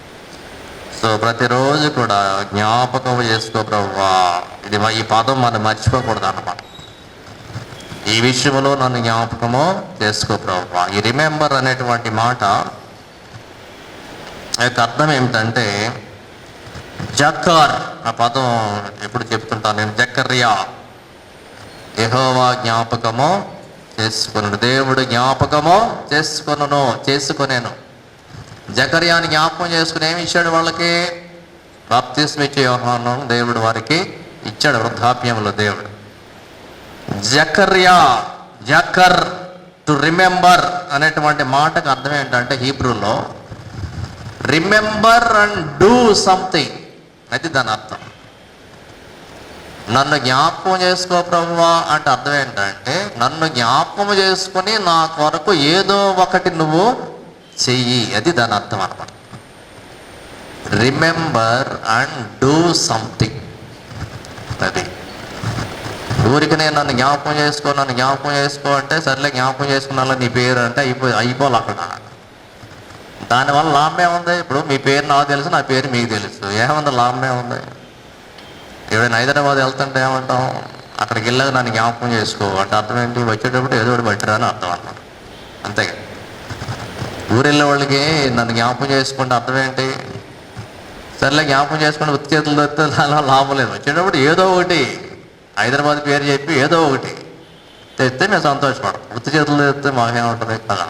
సో ప్రతిరోజు కూడా జ్ఞాపకం చేసుకో ప్రభువా. ఇది ఈ పదం మనం మర్చిపోకూడదు అన్నమాట. ఈ విషయంలో నన్ను జ్ఞాపకము చేసుకో ప్రభువా. ఈ రిమెంబర్ అనేటువంటి మాట యొక్క అర్థం ఏమిటంటే జక్కర్, ఆ పదం ఎప్పుడు చెప్తుంటాను నేను, జకర్యా, యెహోవా జ్ఞాపకము చేసుకొను, దేవుడు జ్ఞాపకము చేసుకొనేను. జకర్యాని జ్ఞాపకం చేసుకుని ఏమి ఇచ్చాడు వాళ్ళకి? బాప్తిస్మం ఇచ్చే యోహాను దేవుడు వారికి ఇచ్చాడు వృద్ధాప్యంలో. దేవుడు జకర్ టు రిమెంబర్ అనేటువంటి మాటకు అర్థం ఏంటంటే హీబ్రూలో రిమెంబర్ అండ్ డూ సంథింగ్, అది దాని అర్థం. నన్ను జ్ఞాపకం చేసుకో ప్రభువా అంటే అర్థం ఏంటంటే, నన్ను జ్ఞాపకం చేసుకుని నా కొరకు ఏదో ఒకటి నువ్వు చెయ్యి, అది దాని అర్థం అన్నమాట. Remember and do something. అది ఊరికి నేను నన్ను జ్ఞాపకం చేసుకో అంటే సర్లే జ్ఞాపకం చేసుకున్నా నీ పేరు అంటే అయిపోవాలి అక్కడ. దానివల్ల లాభం ఏముంది? ఇప్పుడు మీ పేరు నాకు తెలుసు, నా పేరు మీకు తెలుసు, ఏముంది? లాభం ఏముంది? ఎవడైనా హైదరాబాద్ వెళ్తుంటే ఏమంటాం, అక్కడికి వెళ్ళాక నన్ను జ్ఞాపకం చేసుకో అంటే అర్థం ఏంటి? వచ్చేటప్పుడు ఏదో ఒకటి పట్టిరా అని అర్థం అన్నమాట. అంతేగా. ఊరు వెళ్ళే వాళ్ళకి నన్ను జ్ఞాపకం చేసుకుంటే అర్థం ఏంటి? సర్లే జ్ఞాపకం చేసుకుంటే ఉత్తి చేతులు దొరికితే లాభం లేదు. వచ్చేటప్పుడు ఏదో ఒకటి హైదరాబాద్ పేరు చెప్పి ఏదో ఒకటి తెస్తే మేము సంతోషపడతాం. ఉత్తి చేతులు తెస్తే మాకేముంటుంది కదా.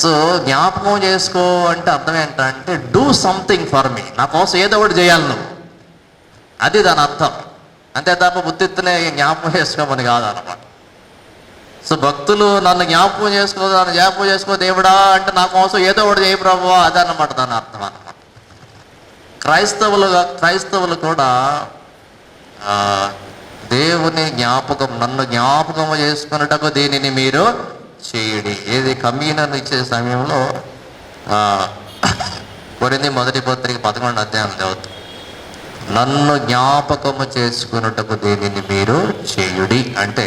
సో జ్ఞాపకం చేసుకో అంటే అర్థం ఏంటంటే, డూ సంథింగ్ ఫర్ మీ, నా కోసం ఏదో ఒకటి చేయాలి నువ్వు, అది దాని అర్థం. అంతే తప్ప బుద్ధిత్తునే జ్ఞాపకం చేసుకోమని కాదన్నమాట. సో భక్తులు నన్ను జ్ఞాపకం చేసుకో దేవుడా అంటే నా కోసం ఏదో ఒకటి చేయి ప్రభువా, అదన్నమాట దాని అర్థం అన్నమాట. క్రైస్తవులు కూడా దేవుని జ్ఞాపకం, నన్ను జ్ఞాపకం చేసుకున్నటకు దీనిని మీరు చేయుడి. ఏది కమ్యూనన్ ఇచ్చే సమయంలో కొరింథీ మొదటి పత్రిక 11వ అధ్యాయం చదువుతాం. నన్ను జ్ఞాపకము చేసుకున్నటకు దీనిని మీరు చేయుడి అంటే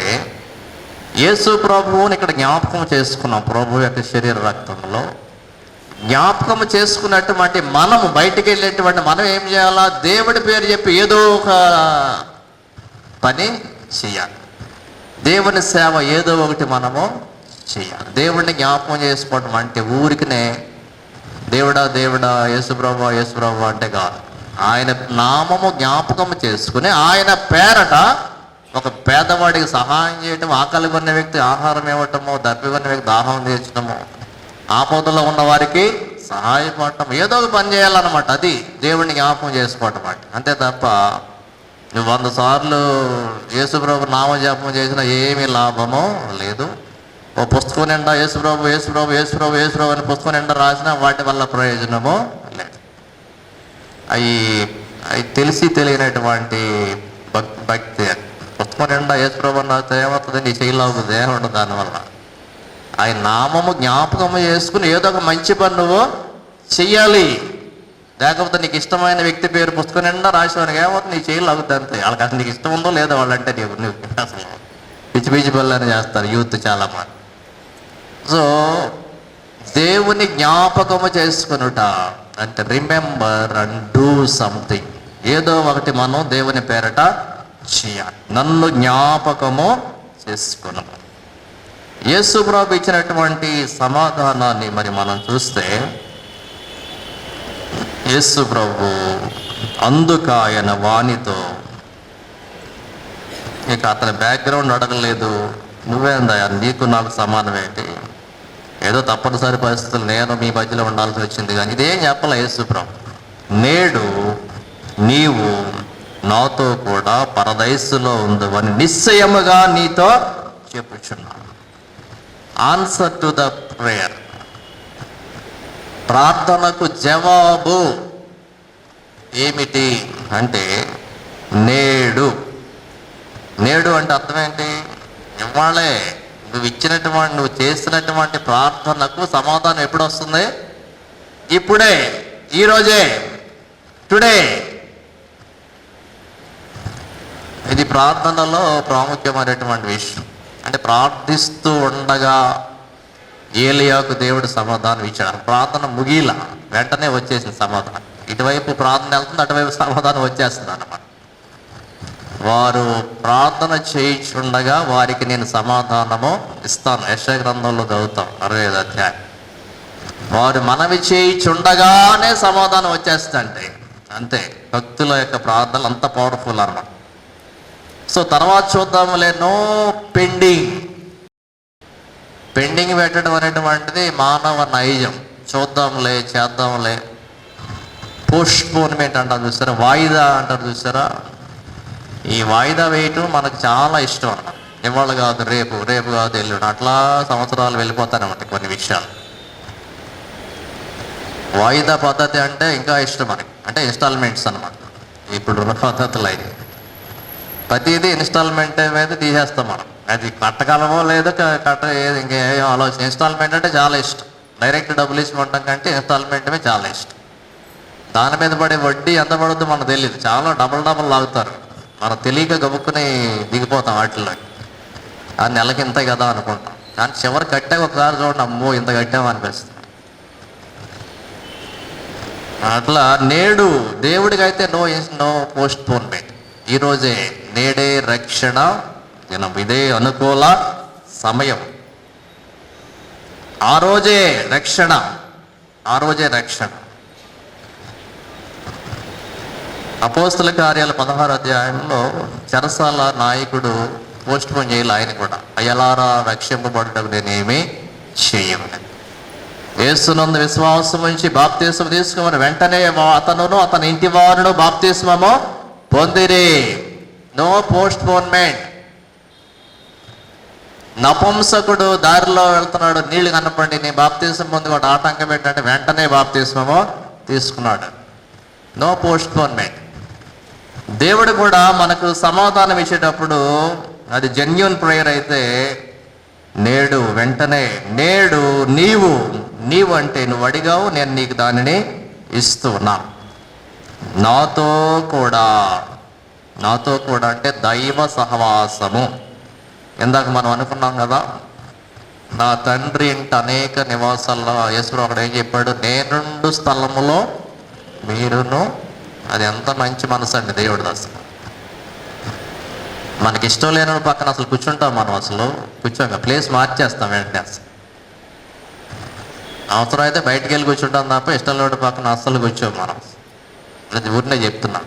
యేసు ప్రభువుని ఇక్కడ జ్ఞాపకం చేసుకున్నాం. ప్రభు యొక్క శరీర రక్తంలో జ్ఞాపకం చేసుకున్నటువంటి మనము బయటికి వెళ్ళేటువంటి మనం ఏం చేయాలా? దేవుడి పేరు చెప్పి ఏదో ఒక పని చేయాలి. దేవుని సేవ ఏదో ఒకటి మనము చేయాలి. దేవుడిని జ్ఞాపకం చేసుకోవడం అంటే ఊరికినే దేవుడా యేసుప్రభు అంటే కాదు. ఆయన నామము జ్ఞాపకం చేసుకుని ఆయన పేరట ఒక పేదవాడికి సహాయం చేయటం, ఆకలి కొన్న వ్యక్తి ఆహారం ఇవ్వటము, దప్పికొన్న వ్యక్తి దాహం తీర్చడము, ఆపదలో ఉన్న వారికి సహాయపడటం, ఏదో ఒక పని చేయాలన్నమాట. అది దేవుడిని జ్ఞాపకం చేసుకోవటం అంటే. అంతే తప్ప నువ్వు 100 సార్లు యేసుప్రభు నామజపం చేసినా ఏమీ లాభమో లేదు. ఓ పుస్తకం నిండా యేసుప్రభు అని పుస్తకం నిండా రాసినా వాటి వల్ల ప్రయోజనము లేదు. అవి తెలిసి తెలియనటువంటి భక్తి. పుస్తకం నిండా యేసుప్రభు అని రాస్తే ఏమవుతుంది? నీ చేయలాగుతుంది, ఏముండదు దానివల్ల. ఆయన నామము జ్ఞాపకము చేసుకుని ఏదో ఒక మంచి పని నువ్వు చెయ్యాలి. లేకపోతే నీకు ఇష్టమైన వ్యక్తి పేరు పుస్తకం నిండా రాసేవానికి ఏమవుతుంది? నీ చేయలాగుతుంది అంతే. వాళ్ళకి అసలు నీకు ఇష్టం ఉందో లేదో వాళ్ళంటే నువ్వు అసలు పిచ్చి పనులని చేస్తారు యూత్ చాలా మంది. సో దేవుని జ్ఞాపకము చేసుకునుట అంటే రిమెంబర్ అండ్ డూ సంథింగ్, ఏదో ఒకటి మనం దేవుని పేరట చేయాలి. నన్ను జ్ఞాపకము చేసుకును. యేసు ప్రభు ఇచ్చినటువంటి సమాధానాన్ని మరి మనం చూస్తే, యేసు ప్రభు అందుకు ఆయన వానితో, ఇక అతని బ్యాక్గ్రౌండ్ అడగలేదు, నువ్వేందయ్యా నీకు నాకు సమానం ఏంటి, ఏదో తప్పనిసరి పరిస్థితులు నేను మీ మధ్యలో ఉండాల్సి వచ్చింది కానీ ఇదేం చెప్పాల యేసు ప్రభు. నేడు నీవు నాతో కూడా పరదైసులో ఉందని నిశ్చయముగా నీతో చెప్పుచున్నాను. ఆన్సర్ టు ద ప్రేయర్, ప్రార్థనకు జవాబు ఏమిటి అంటే నేడు. నేడు అంటే అర్థం ఏంటి? ఇవాళే నువ్వు చేసినటువంటి ప్రార్థనకు సమాధానం ఎప్పుడు వస్తుంది? ఇప్పుడే, ఈరోజే, టుడే. ఇది ప్రార్థనలో ప్రాముఖ్యమైనటువంటి విషయం. అంటే ప్రార్థిస్తూ ఉండగా ఏలియాకు దేవుడు సమాధానం ఇచ్చాడు. ప్రార్థన ముగిలా వెంటనే వచ్చేసింది సమాధానం. ఇటువైపు ప్రార్థన వెళ్తుంది, అటువైపు సమాధానం వచ్చేస్తుంది అన్నమాట. వారు ప్రార్థన చేయించుండగా వారికి నేను సమాధానము ఇస్తాను. యెషయా గ్రంథంలో చదువుతాం 65వ అధ్యాయం. వారు మనవి చేయించుండగానే సమాధానం వచ్చేస్తుందంటే అంతే. భక్తుల యొక్క ప్రార్థనలు అంత పవర్ఫుల్ అన్నమాట. సో తర్వాత చూద్దాములే, నో పెండింగ్ పెట్టడం అనేటువంటిది మానవ నైజం. చూద్దాంలే, చేద్దాంలే, పోస్ట్పోన్మెంట్ అంటారు చూసారా, వాయిదా అంటారు చూసారా. ఈ వాయిదా వేయటం మనకు చాలా ఇష్టం అన్నమాట. ఇవాళ కాదు రేపు, రేపు కాదు ఎల్లుండి, అట్లా సంవత్సరాలు వెళ్ళిపోతానమాట కొన్ని విషయాలు. వాయిదా పద్ధతి అంటే ఇంకా ఇష్టం మనకి, అంటే ఇన్స్టాల్మెంట్స్ అన్నమాట. ఇప్పుడు పద్ధతులు అయితే ప్రతిదీ ఇన్స్టాల్మెంట్ మీద తీసేస్తాం మనం. అది కట్టగలమో లేదో ఇంకేం ఆలోచన. ఇన్స్టాల్మెంట్ అంటే చాలా ఇష్టం. డైరెక్ట్ డబ్బులు ఇచ్చి ఉండడం కంటే ఇన్స్టాల్మెంట్ మీద చాలా ఇష్టం. దాని మీద పడే వడ్డీ ఎంత పడుద్దో మనకు తెలియదు. చాలా డబల్ లాగుతారు. మనం తెలియక గబుక్కుని దిగిపోతాం వాటిల్లో. ఆ నెలకి ఇంత కదా అనుకుంటాం. కానీ చివరి కట్టాక ఒకసారి చూడండి, అమ్మో ఇంత కట్టామనిపిస్తుంది. అట్లా నేడు దేవుడికైతే నో పోస్ట్ పోన్మెంట్. ఈరోజే, నేడే రక్షణ దినం, ఇదే అనుకూల సమయం. ఆ రోజే రక్షణ. అపోస్తల కార్యాల 16వ అధ్యాయంలో చెరసాల నాయకుడు పోస్ట్ పోన్ చేయాలి. ఆయన కూడా, అయ్యలారా రక్షింపబడటం నేనేమీ చేయను. యేసునందు విశ్వాసం ఉంచి బాప్తిస్మం తీసుకోమని వెంటనే అతనును అతని ఇంటి వారును బాప్తిస్మము పొందిరి. No post పోన్మెంట్. నపుంసకుడు దారిలో వెళ్తున్నాడు, నీళ్లు కనపండి, నీ బాప్తిస్మం పొంది వాడు ఆటంకం ఏంటంటే వెంటనే బాప్తిస్మము తీసుకున్నాడు. No postponement. దేవుడు కూడా మనకు సమాధానం ఇచ్చేటప్పుడు అది జెన్యూన్ ప్రేయర్ అయితే నేడు, వెంటనే, నేడు నీవు అంటే నువ్వు అడిగావు, నేను నీకు దానిని ఇస్తున్నా. నాతో కూడా అంటే దైవ సహవాసము. ఇందాక మనం అనుకున్నాం కదా, నా తండ్రి ఇంట అనేక నివాసాల్లో యేసు అక్కడ ఏం చెప్పాడు, నేనుండు స్థలములో మీరును. అది ఎంత మంచి మనసు అండి దేవుడిది. అసలు మనకి ఇష్టం లేని పక్కన అసలు కూర్చుంటాం మనం, అసలు కూర్చోంగా ప్లేస్ మార్చేస్తాం వెంటనే. అసలు అవసరం అయితే బయటికి వెళ్ళి కూర్చుంటాం తప్ప ఇష్టం లేని పక్కన అస్సలు కూర్చోం మనం. అది ఊరినే చెప్తున్నా.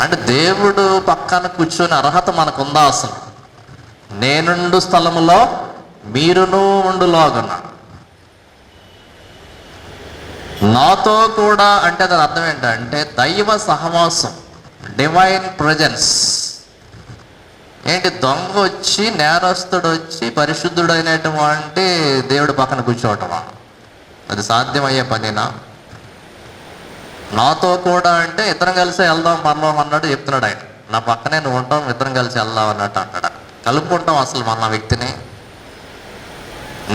అంటే దేవుడు పక్కన కూర్చొని అర్హత మనకుందా అసలు? నేనుండు స్థలములో మీరును ఉండులాగున. నాతో కూడా అంటే దాని అర్థం ఏంటంటే దైవ సహవాసం, డివైన్ ప్రజెన్స్. ఏంటి, దొంగ వచ్చి, నేరస్తుడు వచ్చి, పరిశుద్ధుడైనటువంటి దేవుడు పక్కన కూర్చోవటమా? అది సాధ్యమయ్యే పనేనా? నాతో కూడా అంటే ఇద్దరం కలిసి వెళ్దాం పర్వం అన్నాడు చెప్తున్నాడు ఆయన. నా పక్కనే నువ్వు ఉంటాం, ఇద్దరం కలిసి వెళ్దాం అన్నట్టు అంటాడు. కలుపుకుంటాం అసలు మన వ్యక్తిని,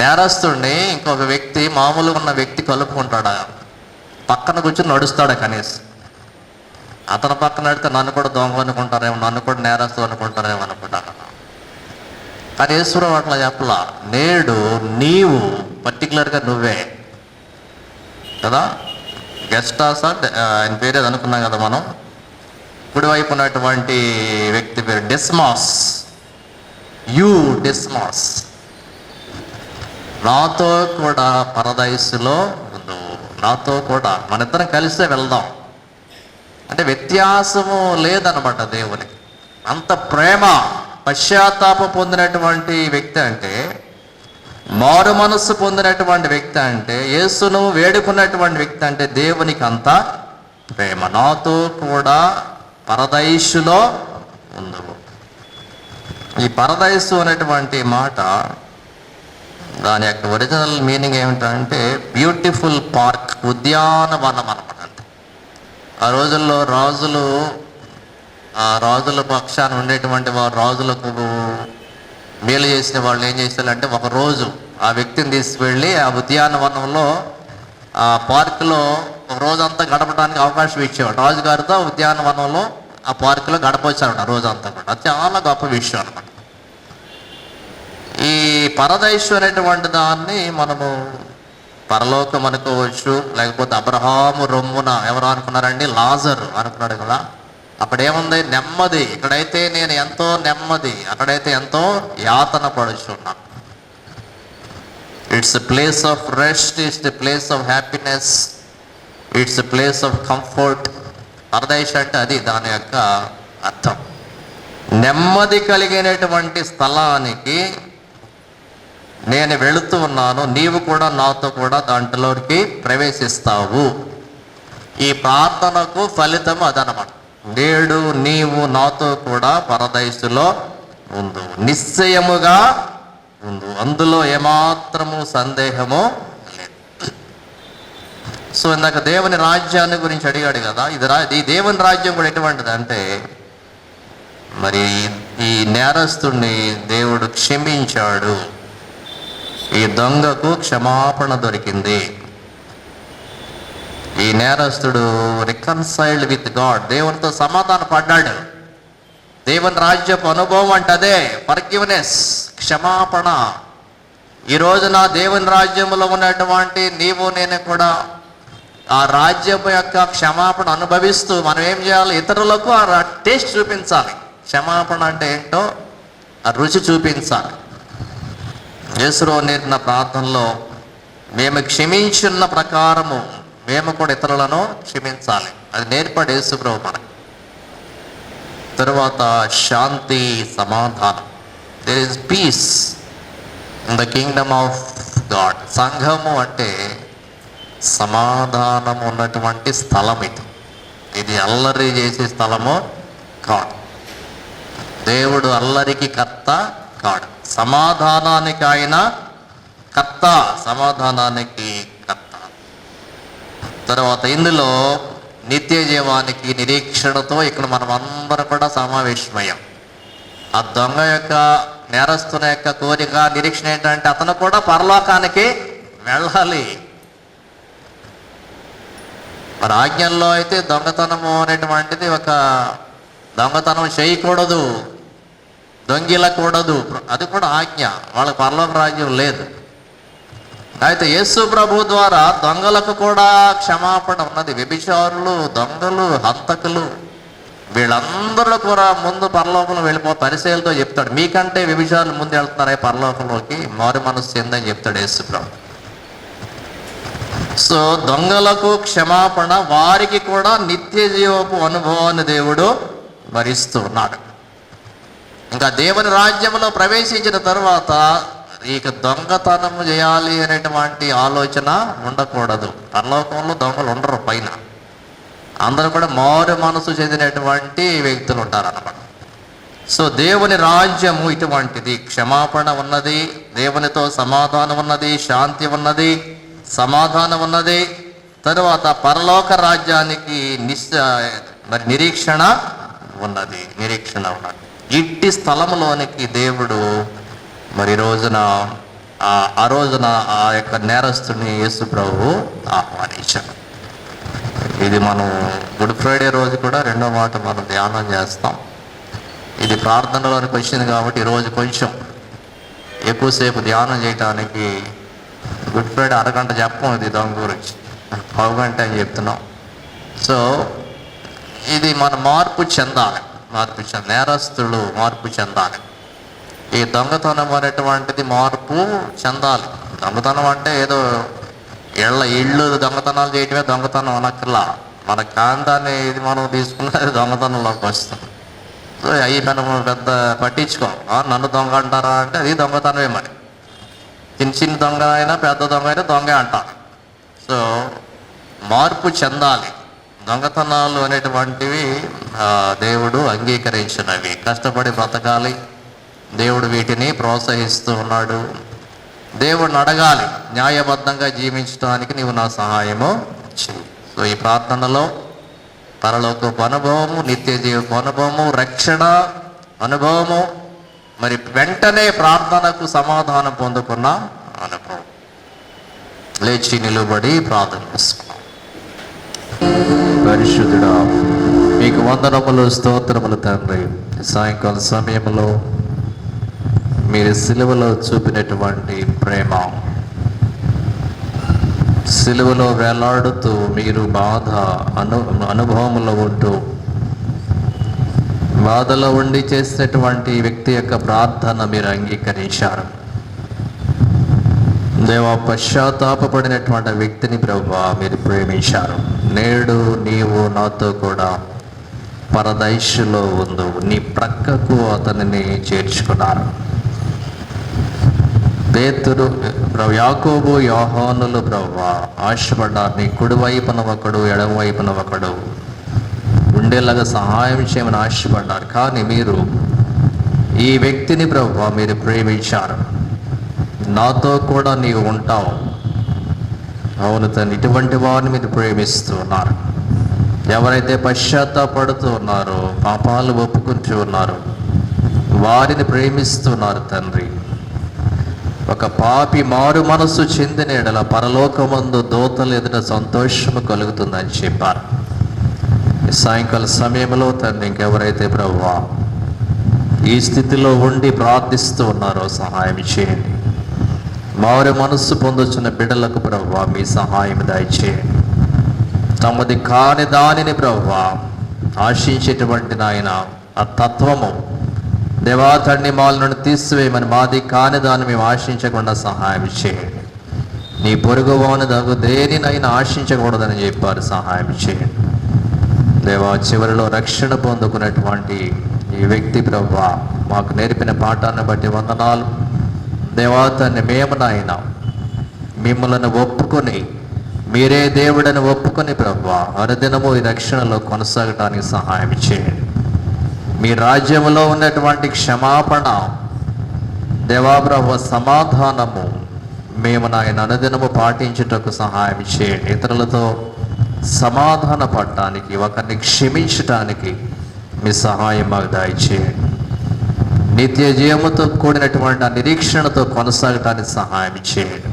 నేరస్తుడిని ఇంకొక వ్యక్తి, మామూలుగా ఉన్న వ్యక్తి కలుపుకుంటాడా? పక్కన కూర్చొని నడుస్తాడా కనీసం? అతని పక్కన నడితే నన్ను కూడా దొంగ అనుకుంటారేమో, నన్ను కూడా నేరస్తు అనుకుంటారేమో అనుకుంటాను. కానీ ఈశ్వరం అట్లా చెప్పలా. నేడు నీవు, పర్టికులర్గా నువ్వే కదా. గెస్ట్ హౌస్ ఆయన పేరు అది అనుకున్నాం కదా మనం. కుడివైపు ఉన్నటువంటి వ్యక్తి పేరు డెస్మాస్. డెస్మాస్ నాతో కూడా పరదైసులో ఉండు. నాతో కూడా మన ఇద్దరం కలిసే వెళ్దాం అంటే వ్యత్యాసము లేదనమాట దేవునికి. అంత ప్రేమ, పశ్చాత్తాపం పొందినటువంటి వ్యక్తి అంటే, మారు మనస్సు పొందినటువంటి వ్యక్తి అంటే, యేసును వేడుకున్నటువంటి వ్యక్తి అంటే దేవునికి అంత ప్రేమ. నాతో కూడా పరదైసులో ఉండు. ఈ పరదైసు అనేటువంటి మాట, దాని యొక్క ఒరిజినల్ మీనింగ్ ఏమిటంటే బ్యూటిఫుల్ పార్క్, ఉద్యానవనం అనమాట. ఆ రోజుల్లో రాజుల పక్షాన ఉండేటువంటి వారు, రాజులకు మేలు చేసిన వాళ్ళు ఏం చేస్తారంటే, ఒక రోజు ఆ వ్యక్తిని తీసుకువెళ్ళి ఆ ఉద్యానవనంలో, ఆ పార్కులో ఒక రోజంతా గడపడానికి అవకాశం ఇచ్చేవాడు. రాజుగారితో ఉద్యానవనంలో ఆ పార్కులో గడపొచ్చారట రోజంతా కూడా. అది చాలా గొప్ప విషయం అనమాట. ఈ పరదైసు అనేటువంటి దాన్ని మనము పరలోకం అనుకోవచ్చు, లేకపోతే అబ్రహాము రొమ్మున ఎవరు అనుకున్నారండి, లాజరు అనుకున్నాడు కదా. అక్కడేముంది, నెమ్మది. ఇక్కడైతే నేను ఎంతో నెమ్మది, అక్కడైతే ఎంతో యాతన పడుచున్నాను. It's a place of rest, it's a place of happiness, it's a place of comfort. పరదైసు అంటే అది, దాని యొక్క అర్థం. నెమ్మది కలిగినటువంటి స్థలానికి నేను వెళుతూ ఉన్నాను, నీవు కూడా నాతో కూడా దాంట్లోకి ప్రవేశిస్తావు. ఈ ప్రార్థనకు ఫలితం అదనమాట. నేడు నీవు నాతో కూడా పరదైసులో ఉండు, నిశ్చయముగా ఉండు, అందులో ఏమాత్రము సందేహము లేదు. సో ఇందాక దేవుని రాజ్యాన్ని గురించి అడిగాడు కదా. ఈ దేవుని రాజ్యం కూడా ఎటువంటిది అంటే మరి ఈ నేరస్తుడిని దేవుడు క్షమించాడు. ఈ దొంగకు క్షమాపణ దొరికింది. ఈ నేరస్తుడు రికన్సైల్డ్ విత్ గాడ్, దేవునితో సమాధాన పడ్డాడు. దేవుని రాజ్యపు అనుభవం అంటే అదే ఫర్గివ్నెస్, క్షమాపణ. ఈ రోజున దేవుని రాజ్యంలో ఉన్నటువంటి నీవు నేను కూడా ఆ రాజ్యము యొక్క క్షమాపణ అనుభవిస్తూ మనం ఏం చేయాలి? ఇతరులకు ఆ టేస్ట్ చూపించాలి. క్షమాపణ అంటే ఏంటో ఆ రుచి చూపించాలి. యేసులో నేర్పిన ప్రార్థనలో మేము క్షమించున్న ప్రకారము మేము కూడా ఇతరులను క్షమించాలి, అది నేర్పాడు యేసుప్రభు మనకి. తరువాత శాంతి, సమాధానం. There is peace in the kingdom of God. సంఘము అంటే సమాధానం ఉన్నటువంటి స్థలం. ఇది అల్లరి చేసే స్థలము కాదు. దేవుడు అల్లరికి కర్త కాడు, సమాధానానికి ఆయన కర్త, సమాధానానికి కర్త. తర్వాత ఇందులో నిత్య జీవానికి నిరీక్షణతో ఇక్కడ మనం అందరం కూడా సమావేశమయ్యాం. ఆ దొంగ యొక్క, నేరస్తుని యొక్క కోరిక, నిరీక్షణ ఏంటంటే అతను కూడా పరలోకానికి వెళ్ళాలి. మరి ఆజ్ఞల్లో అయితే దొంగతనము అనేటువంటిది ఒక దొంగతనం చేయకూడదు, దొంగిలకూడదు, అది కూడా ఆజ్ఞ. వాళ్ళకి పరలోక రాజ్యం లేదు. అయితే యేసు ప్రభు ద్వారా దొంగలకు కూడా క్షమాపణ ఉన్నది. వ్యభిచారులు, దొంగలు, హంతకులు, వీళ్ళందరూ కూడా ముందు పరలోకంలో వెళ్ళిపోతారు. పరిచయాలతో చెప్తాడు, మీకంటే వ్యభిచారులు ముందు వెళ్తున్నారే పరలోకంలోకి, మారు మనస్సు చెందని చెప్తాడు యేసు ప్రభు. సో దొంగలకు క్షమాపణ, వారికి కూడా నిత్య జీవపు అనుభవాన్ని దేవుడు భరిస్తూ ఉన్నాడు. ఇంకా దేవుని రాజ్యంలో ప్రవేశించిన తర్వాత ఇక దొంగతనము చేయాలి అనేటువంటి ఆలోచన ఉండకూడదు. పరలోకంలో దొంగలు ఉండరు, పైన అందరూ కూడా మారు మనసు చెందినటువంటి వ్యక్తులు ఉంటారన్నమాట. సో దేవుని రాజ్యము ఇటువంటిది. క్షమాపణ ఉన్నది, దేవునితో సమాధానం ఉన్నది, శాంతి ఉన్నది, సమాధానం ఉన్నది. తరువాత పరలోక రాజ్యానికి మరి నిరీక్షణ ఉన్నది, నిరీక్షణ ఉన్నది. ఇట్టి స్థలంలోనికి దేవుడు మరి రోజున ఆ రోజున ఆ యొక్క నేరస్తుని యేసు ప్రభువు ఆహ్వానించాడు. ఇది మనం గుడ్ ఫ్రైడే రోజు కూడా రెండో మాట మనం ధ్యానం చేస్తాం. ఇది ప్రార్థనలోనికి వచ్చింది కాబట్టి ఈరోజు కొంచెం ఎక్కువసేపు ధ్యానం చేయడానికి గుడ్ ఫ్రైడే అరగంట చెప్పం, ఇది దొంగ గురించి పావుగంట అని చెప్తున్నాం. సో ఇది మన మార్పు చెందాలి, నేరస్తులు మార్పు చెందాలి. ఈ దొంగతనం అనేటువంటిది మార్పు చెందాలి. దొంగతనం అంటే ఏదో ఇళ్ళు దొంగతనాలు చేయటమే దొంగతనం అనక్కర్లా. మన కాంతాన్ని ఇది మనం తీసుకున్నది దొంగతనంలోకి వస్తుంది. సో అవి మనం పెద్ద పట్టించుకోం. నన్ను దొంగ అంటారా అంటే అది దొంగతనమే. మరి చిన్న దొంగ అయినా పెద్ద దొంగ అయినా దొంగ అంటారు. సో మార్పు చెందాలి. దొంగతనాలు అనేటువంటివి దేవుడు అంగీకరించినవి. కష్టపడి బ్రతకాలి, దేవుడు వీటిని ప్రోత్సహిస్తూ ఉన్నాడు. దేవుడిని అడగాలి, న్యాయబద్ధంగా జీవించడానికి నీవు నా సహాయము చేయి. సో ఈ ప్రార్థనలో పరలోకపు అనుభవము, నిత్య జీవపు అనుభవము, రక్షణ అనుభవము, మరి వెంటనే ప్రార్థనకు సమాధానం పొందుకున్న అనుభవం. లేచి నిలుబడి ప్రార్థన చేసుకున్నాం. పరిశుద్ధుడా, మీకు వందనములు, స్తోత్రములు తండ్రి. సాయంకాల సమయంలో మీరు సిలువలో చూపినటువంటి ప్రేమ, సిలువలో వేలాడుతూ మీరు బాధ అనుభవంలో ఉంటూ బాధలో ఉండి చేసినటువంటి వ్యక్తి యొక్క ప్రార్థన మీరు అంగీకరించారు. దేవా, పశ్చాత్తాపడినటువంటి వ్యక్తిని ప్రభువా మీరు ప్రేమించారు. నేడు నీవు నాతో కూడా పరదైషులో ఉండు, నీ ప్రక్కకు అతనిని చేర్చుకున్నారు. పేతురు, యాకోబు, యోహానులు ప్రభువా ఆశపడ్డారు. నీ కుడివైపున ఒకడు, ఎడమవైపున ఒకడు ఉండేలాగా సహాయం చేయమని ఆశపడ్డారు. కానీ మీరు ఈ వ్యక్తిని ప్రభువా మీరు ప్రేమించారు. నాతో కూడా నీవు ఉంటావు. అవును తండ్రి, ఇటువంటి వారిని మీరు ప్రేమిస్తున్నారు. ఎవరైతే పశ్చాత్తాపడుతూ ఉన్నారో, పాపాలు ఒప్పుకుంటూ ఉన్నారో వారిని ప్రేమిస్తున్నారు తండ్రి. ఒక పాపి మారు మనస్సు చెందిన ఎడల పరలోకమందు దూతలు ఎదుట సంతోషము కలుగుతుందని చెప్పారు. ఈ సాయంకాల సమయంలో తండ్రి ఇంకెవరైతే ప్రభువా ఈ స్థితిలో ఉండి ప్రార్థిస్తూ ఉన్నారో సహాయం చేయండి. మారు మనస్సు పొందుతున్న బిడ్డలకు ప్రభువా మీ సహాయం దయచేయండి. తమది కాని దానిని ప్రభువా ఆశించేటువంటి నాయన ఆ తత్వము దేవా తండ్రి మాల నుండి తీసివేయమని, మాది కాని దాన్ని మేము ఆశించకుండా సహాయం చేయండి. నీ పొరుగువాని దగ్గు దేనినైనా ఆశించకూడదని చెప్పారు, సహాయం చేయండి. దేవా చివరిలో రక్షణ పొందుకున్నటువంటి ఈ వ్యక్తి ప్రభువా మాకు నేర్పిన పాఠాన్ని బట్టి వందనాలు. దేవా తండ్రి మేము నాయన మిమ్మల్ని ఒప్పుకొని మీరే దేవుడని ఒప్పుకొని ప్రభువా అనుదినము ఈ రక్షణలో కొనసాగడానికి సహాయం చేయండి. మీ రాజ్యంలో ఉన్నటువంటి క్షమాపణ దేవా ప్రభువా సమాధానము మేము నాయన అనుదినము పాటించుటకు సహాయం చేయండి. ఇతరులతో సమాధాన పడటానికి, ఒకరిని క్షమించటానికి మీ సహాయం మాకు దయచేయండి. నిత్య జీవముతో కూడినటువంటి ఆ నిరీక్షణతో కొనసాగటానికి సహాయం చేయండి.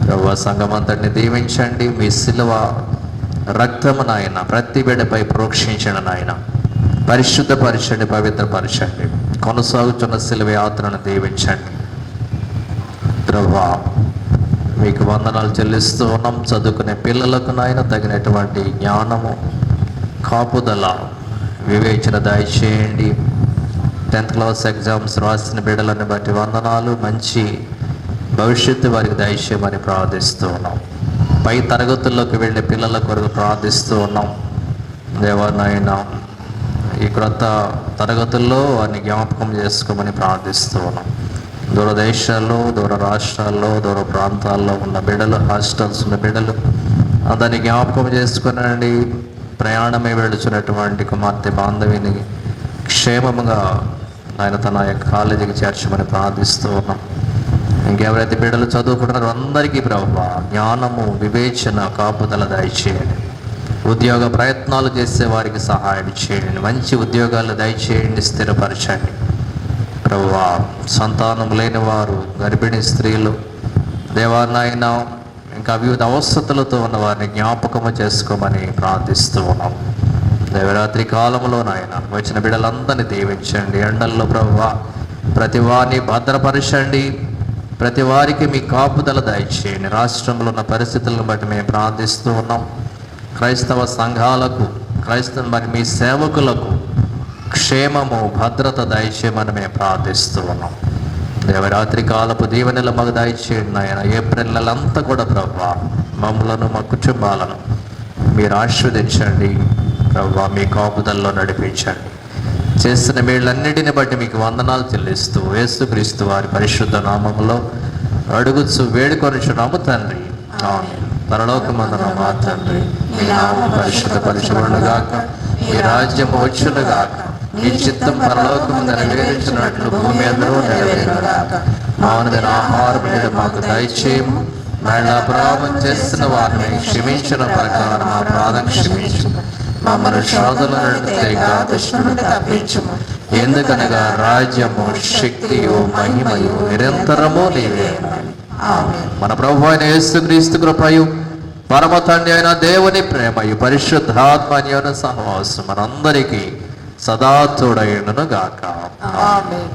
ప్రభువా సంఘమంతటిని దీవించండి. మీ శిలువ రక్తము నాయన ప్రతి బిడ్డపై ప్రోక్షించండి నాయన. పరిశుద్ధపరచండి, పవిత్రపరచండి. కొనసాగుతున్న శిలువ యాత్రను దీవించండి. ప్రభువా మీకు వందనాలు చెల్లిస్తూ ఉన్నాం. చదువుకునే పిల్లలకు నాయన తగినటువంటి జ్ఞానము, కాపుదల, వివేచన దయచేయండి. 10th క్లాస్ ఎగ్జామ్స్ రాసిన బిడ్డలను బట్టి వందనాలు. మంచి భవిష్యత్తు వారికి దయచేయమని ప్రార్థిస్తూ ఉన్నాం. పై తరగతుల్లోకి వెళ్ళే పిల్లల కొరకు ప్రార్థిస్తూ ఉన్నాం. దేవానాయన ఈ క్రొత్త తరగతుల్లో వారిని జ్ఞాపకం చేసుకోమని ప్రార్థిస్తూ ఉన్నాం. దూర దేశాల్లో, దూర రాష్ట్రాల్లో, దూర ప్రాంతాల్లో ఉన్న బిడ్డలు, హాస్టల్స్ ఉన్న బిడ్డలు దాన్ని జ్ఞాపకం చేసుకునండి. ప్రయాణమే వెళుచున్నటువంటి కుమార్తె బాంధవిని క్షేమముగా ఆయన తన యొక్క కాలేజీకి చేర్చమని ప్రార్థిస్తూ ఉన్నాం. ఇంకెవరైతే బిడ్డలు చదువుకుంటున్నారో అందరికీ ప్రభువా జ్ఞానము, వివేచన, కాపుదల దయచేయండి. ఉద్యోగ ప్రయత్నాలు చేసే వారికి సహాయం చేయండి. మంచి ఉద్యోగాలు దయచేయండి, స్థిరపరచండి. ప్రభువా సంతానం లేని వారు, గర్భిణీ స్త్రీలు, దేవానాయన ఇంకా వివిధ అవస్థలతో ఉన్న వారిని జ్ఞాపకము చేసుకోమని ప్రార్థిస్తూ ఉన్నాం. దేవరాత్రి కాలంలో నాయన వచ్చిన బిడ్డలందరినీ దీవించండి. ఎండల్లో ప్రభువా ప్రతి వారిని భద్రపరచండి. ప్రతి వారికి మీ కాపుదల దయచేయండి. రాష్ట్రంలో ఉన్న పరిస్థితులను బట్టి మేము ప్రార్థిస్తూ ఉన్నాం. క్రైస్తవ సంఘాలకు, మరి మీ సేవకులకు క్షేమము, భద్రత దయచేయమని మేము ప్రార్థిస్తూ ఉన్నాం. దేవరాత్రి కాలపు దీవెనలు మాకు దయచేయండి నాయన. ఏప్రిల్ నెలంతా కూడా ప్రభువా మమ్మలను, మా కుటుంబాలను మీరు ఆశీర్వదించండి. ప్రభువా మీ కాపుదల్లో నడిపించండి. చేస్తున్న మేళ్ళన్నిటిని బట్టి మీకు వందనాలు చెల్లిస్తూ యేసుక్రీస్తు వారి పరిశుద్ధ నామములో అడుగుచు వేడుకొనుచున్నాము తండ్రి, ఆమేన్. పరలోకమందున మా తండ్రి, మీ నామము పరిశుద్ధపరచబడునుగాక, మీ రాజ్యము వచ్చునుగాక, మీ చిత్తం పరలోకము నెరవేర్చినట్లు భూమి అందరూ నెరవేరునుగాక. మానవుని ఆహారం నేడు మాకు దయచేయము. మళ్ళీ అపరాధం చేస్తున్న వారిని క్షమించిన ప్రకారం మా అపరాధం క్షమించు. మమ్మల్ని శోధనలను దుష్టుని తప్పించుము. ఎందుకనగా రాజ్యము, శక్తియు, మహిమయు నిరంతరము నీవే. మన ప్రభువు అయిన యేసుక్రీస్తు కృపయు, పరమ తండ్రి అయిన దేవుని ప్రేమయు, పరిశుద్ధాత్మ అన్యోన్య సహవాసం మనందరికీ సదా తోడైయుండును గాక. ఆమేన్.